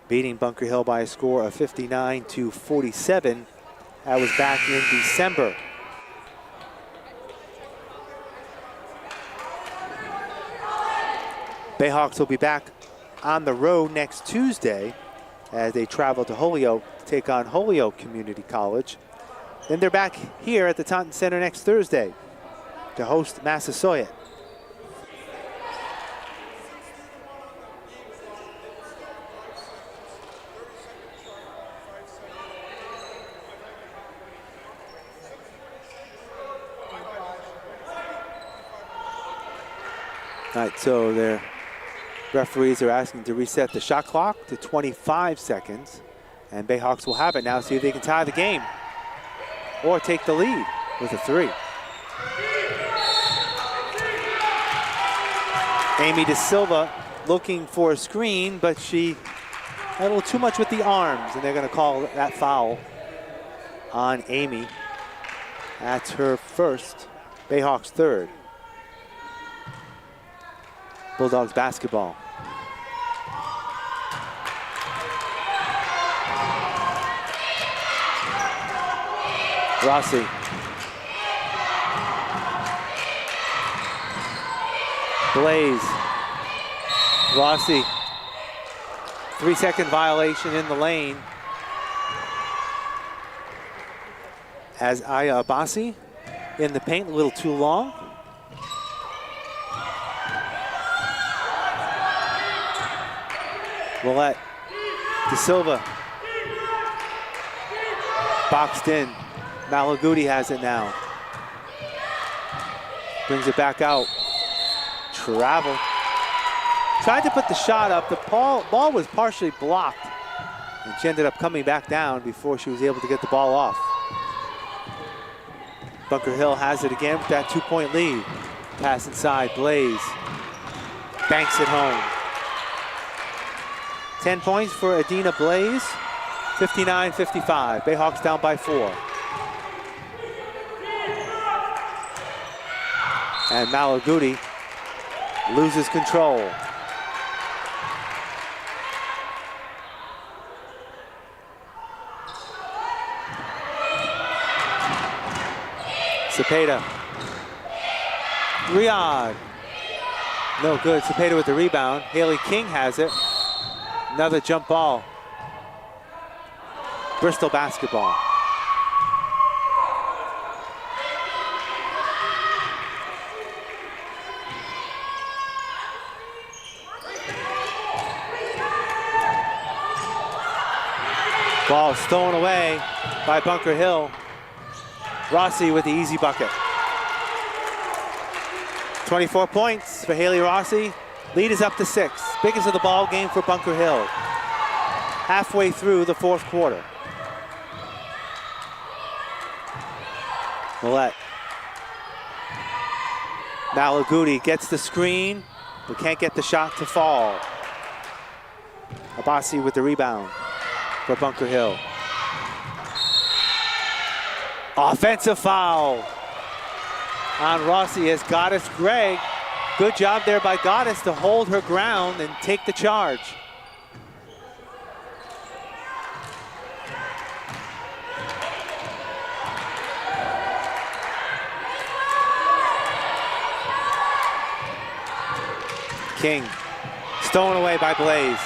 beating Bunker Hill by a score of 59-47. That was back in December. Bayhawks will be back on the road next Tuesday as they travel to Holyoke to take on Holyoke Community College. Then they're back here at the Taunton Center next Thursday to host Massasoit. All right, so their referees are asking to reset the shot clock to 25 seconds. And Bayhawks will have it now, see if they can tie the game or take the lead with a 3. Amy De Silva looking for a screen, but she had a little too much with the arms, and they're going to call that foul on Amy. That's her first, Bayhawks' third. Bulldogs basketball. Rossi. Blaze. Rossi. 3-second violation in the lane. As Aya Abassi in the paint, a little too long. Willette. De Silva. Boxed in. Malaguti has it now. Brings it back out. Travel. Tried to put the shot up. The ball was partially blocked. And she ended up coming back down before she was able to get the ball off. Bunker Hill has it again with that 2-point lead. Pass inside, Blaze. Banks it home. 10 points for Adina Blaze. 59-55. Bayhawks down by 4. And Malaguti loses control. Cepeda. Riyadh. No good. Cepeda with the rebound. Haley King has it. Another jump ball. Bristol basketball. Ball stolen away by Bunker Hill. Rossi with the easy bucket. 24 points for Haley Rossi. Lead is up to 6. Biggest of the ball game for Bunker Hill. Halfway through the 4th quarter. Willette. Malaguti gets the screen, but can't get the shot to fall. Abassi with the rebound for Bunker Hill. Offensive foul on Rossi as Goddess Gregg. Good job there by Goddess to hold her ground and take the charge. King, stolen away by Blaze.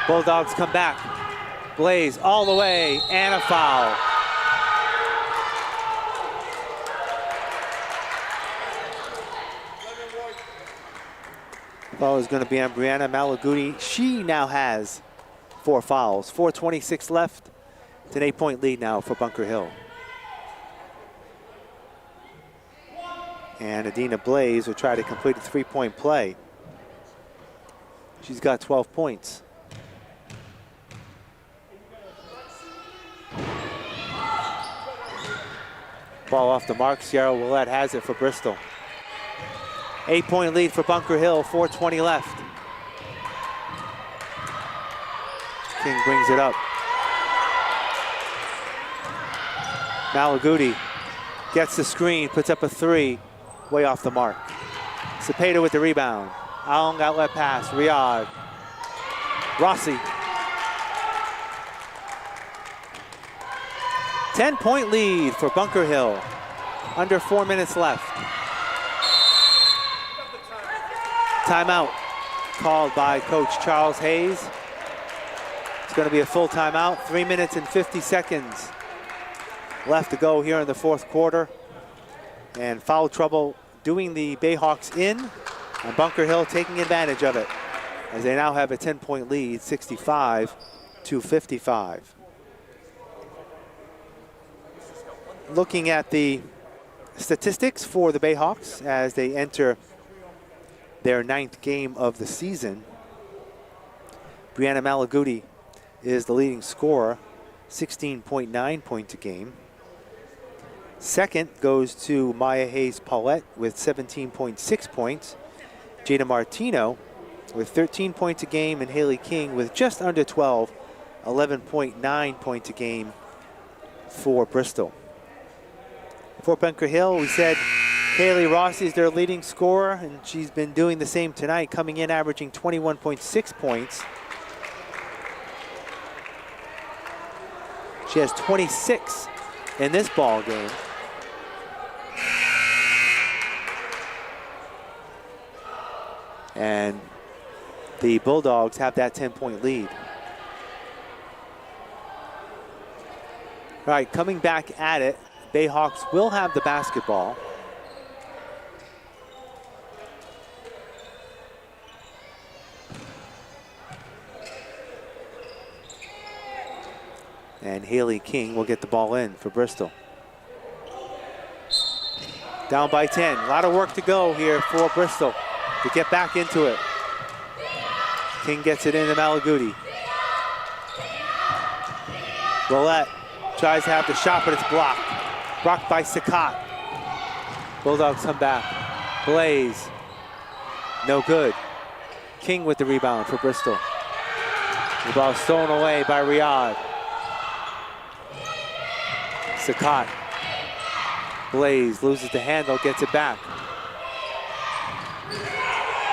Bulldogs come back. Blaze all the way, and a foul. Foul is going to be on Brianna Malaguti. She now has 4 fouls. 4:26 left. It's an 8-point lead now for Bunker Hill. And Adina Blaze will try to complete a 3-point play. She's got 12 points. Ball off the mark. Sierra Willette has it for Bristol. 8-point lead for Bunker Hill, 4:20 left. King brings it up. Malaguti gets the screen, puts up a three, way off the mark. Cepeda with the rebound. Long outlet pass, Riyadh. Rossi. 10-point lead for Bunker Hill. Under 4 minutes left. Timeout called by Coach Charles Hayes. It's going to be a full timeout. 3 minutes and 50 seconds left to go here in the fourth quarter. And foul trouble doing the Bayhawks in, and Bunker Hill taking advantage of it as they now have a 10-point lead, 65-55. Looking at the statistics for the Bayhawks as they enter their 9th game of the season. Brianna Malaguti is the leading scorer, 16.9 points a game. Second goes to Maya Hayes-Paulette with 17.6 points. Jada Martino with 13 points a game, and Haley King with just under 12, 11.9 points a game for Bristol. For Bunker Hill, we said Haley Rossi is their leading scorer, and she's been doing the same tonight, coming in averaging 21.6 points. She has 26 in this ball game. And the Bulldogs have that 10-point lead. All right, coming back at it, Bayhawks will have the basketball. And Haley King will get the ball in for Bristol. Down by 10. A lot of work to go here for Bristol to get back into it. King gets it into Malaguti. Willette tries to have the shot, but it's blocked. Blocked by Sakat. Bulldogs come back. Blaze. No good. King with the rebound for Bristol. The ball stolen away by Riyadh. Sakat. Blaze loses the handle, gets it back.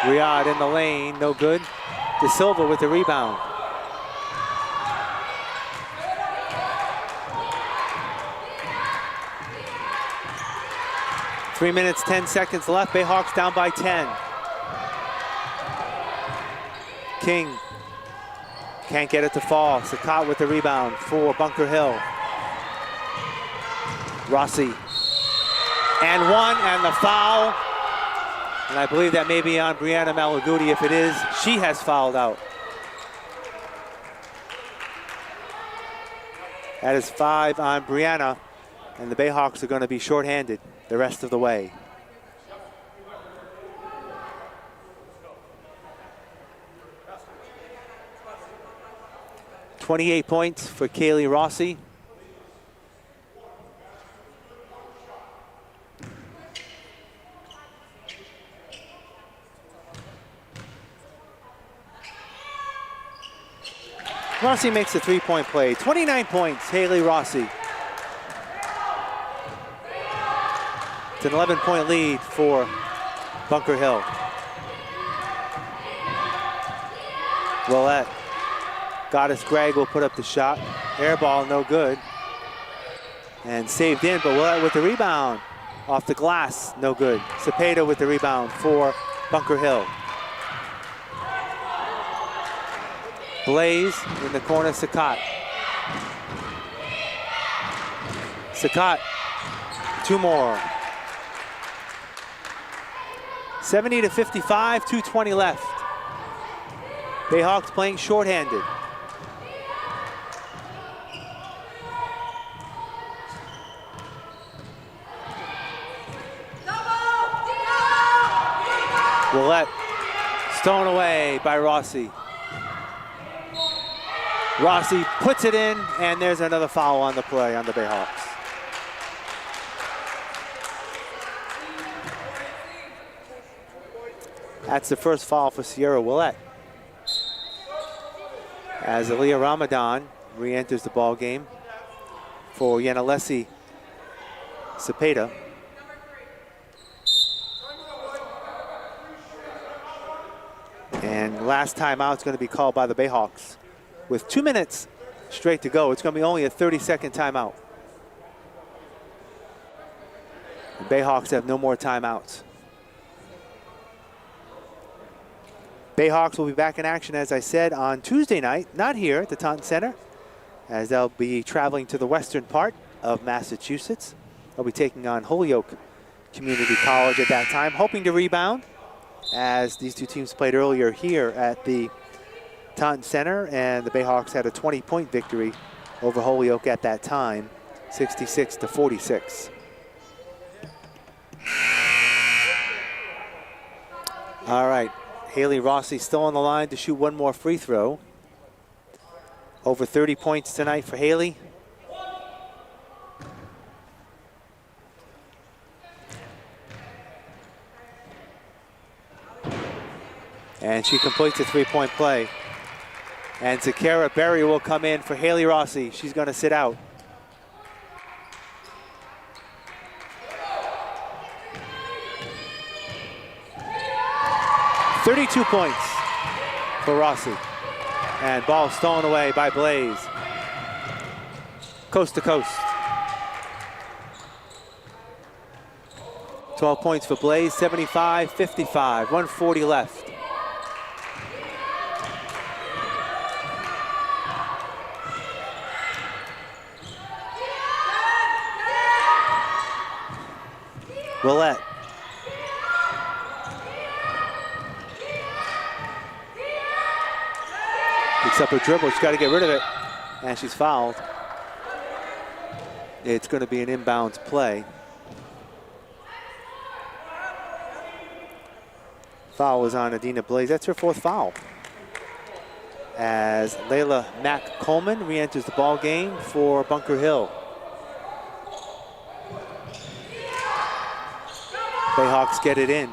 Riyadh in the lane, no good. De Silva with the rebound. Three minutes, 10 seconds left. Bayhawks down by 10. King can't get it to fall. Sakat with the rebound for Bunker Hill. Rossi. And one, and the foul. And I believe that may be on Brianna Malaguti. If it is, she has fouled out. That is 5 on Brianna, and the Bayhawks are going to be shorthanded the rest of the way. .28 points for Kaylee Rossi. Rossi makes a three-point play. 29 points, Haley Rossi. It's an 11-point lead for Bunker Hill. Willette. Goddess Gregg will put up the shot. Air ball, no good. And saved in, but Willette with the rebound. Off the glass, no good. Cepeda with the rebound for Bunker Hill. Blaze in the corner, Sakat. Sakat, two more. 70-55, 2:20 left. Bayhawks playing shorthanded. Willette, stolen away by Rossi. Rossi puts it in, and there's another foul on the play on the Bayhawks. That's the first foul for Sierra Willett. As Aaliyah Ramadan re-enters the ball game for Yanalesi Cepeda. And last timeout is going to be called by the Bayhawks. With 2 minutes straight to go, it's going to be only a 30-second timeout. The Bayhawks have no more timeouts. Bayhawks will be back in action, as I said, on Tuesday night, not here at the Taunton Center, as they'll be traveling to the western part of Massachusetts. They'll be taking on Holyoke Community College at that time, hoping to rebound, as these two teams played earlier here at the Taunton Center, and the Bayhawks had a 20-point victory over Holyoke at that time, 66-46. All right, Haley Rossi still on the line to shoot one more free throw. Over 30 points tonight for Haley. And she completes a three-point play. And Zakara Berry will come in for Haley Rossi. She's going to sit out. .32 points for Rossi. And ball stolen away by Blaze. Coast to coast. 12 points for Blaze, 75-55, 140 left. Willett. Picks up her dribble, she's got to get rid of it, and she's fouled. It's going to be an inbounds play. Foul was on Adina Blaze. That's her fourth foul. As Layla Mack Coleman re-enters the ball game for Bunker Hill. Bayhawks get it in.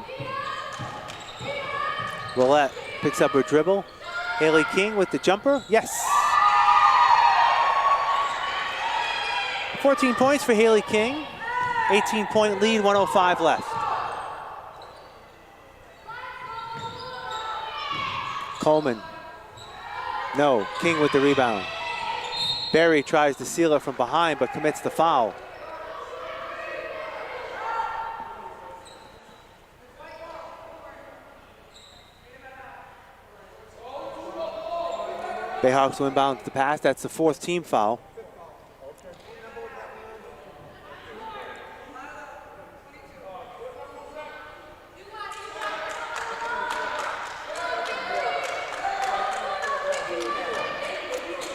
Willett picks up her dribble. Haley King with the jumper. Yes. 14 points for Haley King. 18-point lead, 105 left. Coleman. No, King with the rebound. Berry tries to seal it from behind but commits the foul. Bayhawks will inbound the pass. That's the fourth team foul.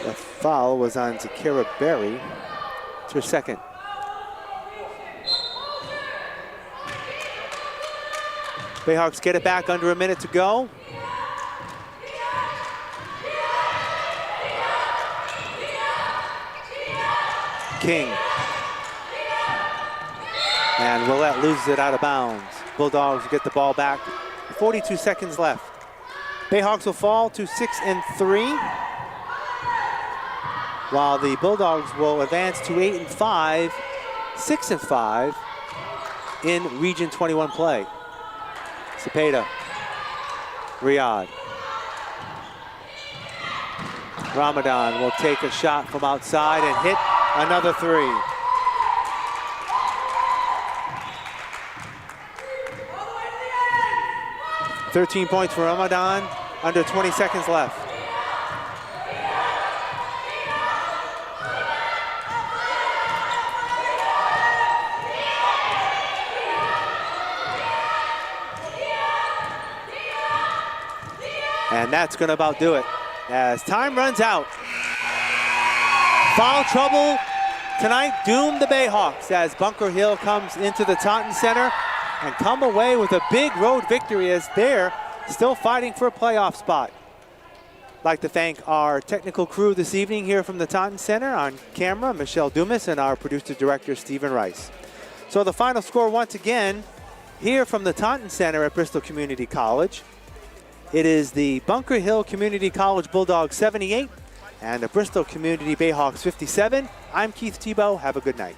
The foul was on Zakira Berry. It's her second. Bayhawks get it back under a minute to go. King. And Willett loses it out of bounds. Bulldogs get the ball back. 42 seconds left. Bayhawks will fall to 6-3, while the Bulldogs will advance to 8-5, 6-5 in Region 21 play. Cepeda, Riyadh. Ramadan will take a shot from outside and hit another three. $13 points for Ramadan, under 20 seconds left. And that's going to about do it as time runs out. Foul trouble tonight doomed the Bayhawks as Bunker Hill comes into the Taunton Center and come away with a big road victory as they're still fighting for a playoff spot. I'd like to thank our technical crew this evening here from the Taunton Center. On camera, Michelle Dumas, and our producer director, Stephen Rice. So the final score once again here from the Taunton Center at Bristol Community College. It is the Bunker Hill Community College Bulldogs 78 and the Bristol Community Bayhawks 57. I'm Keith Tebow. Have a good night.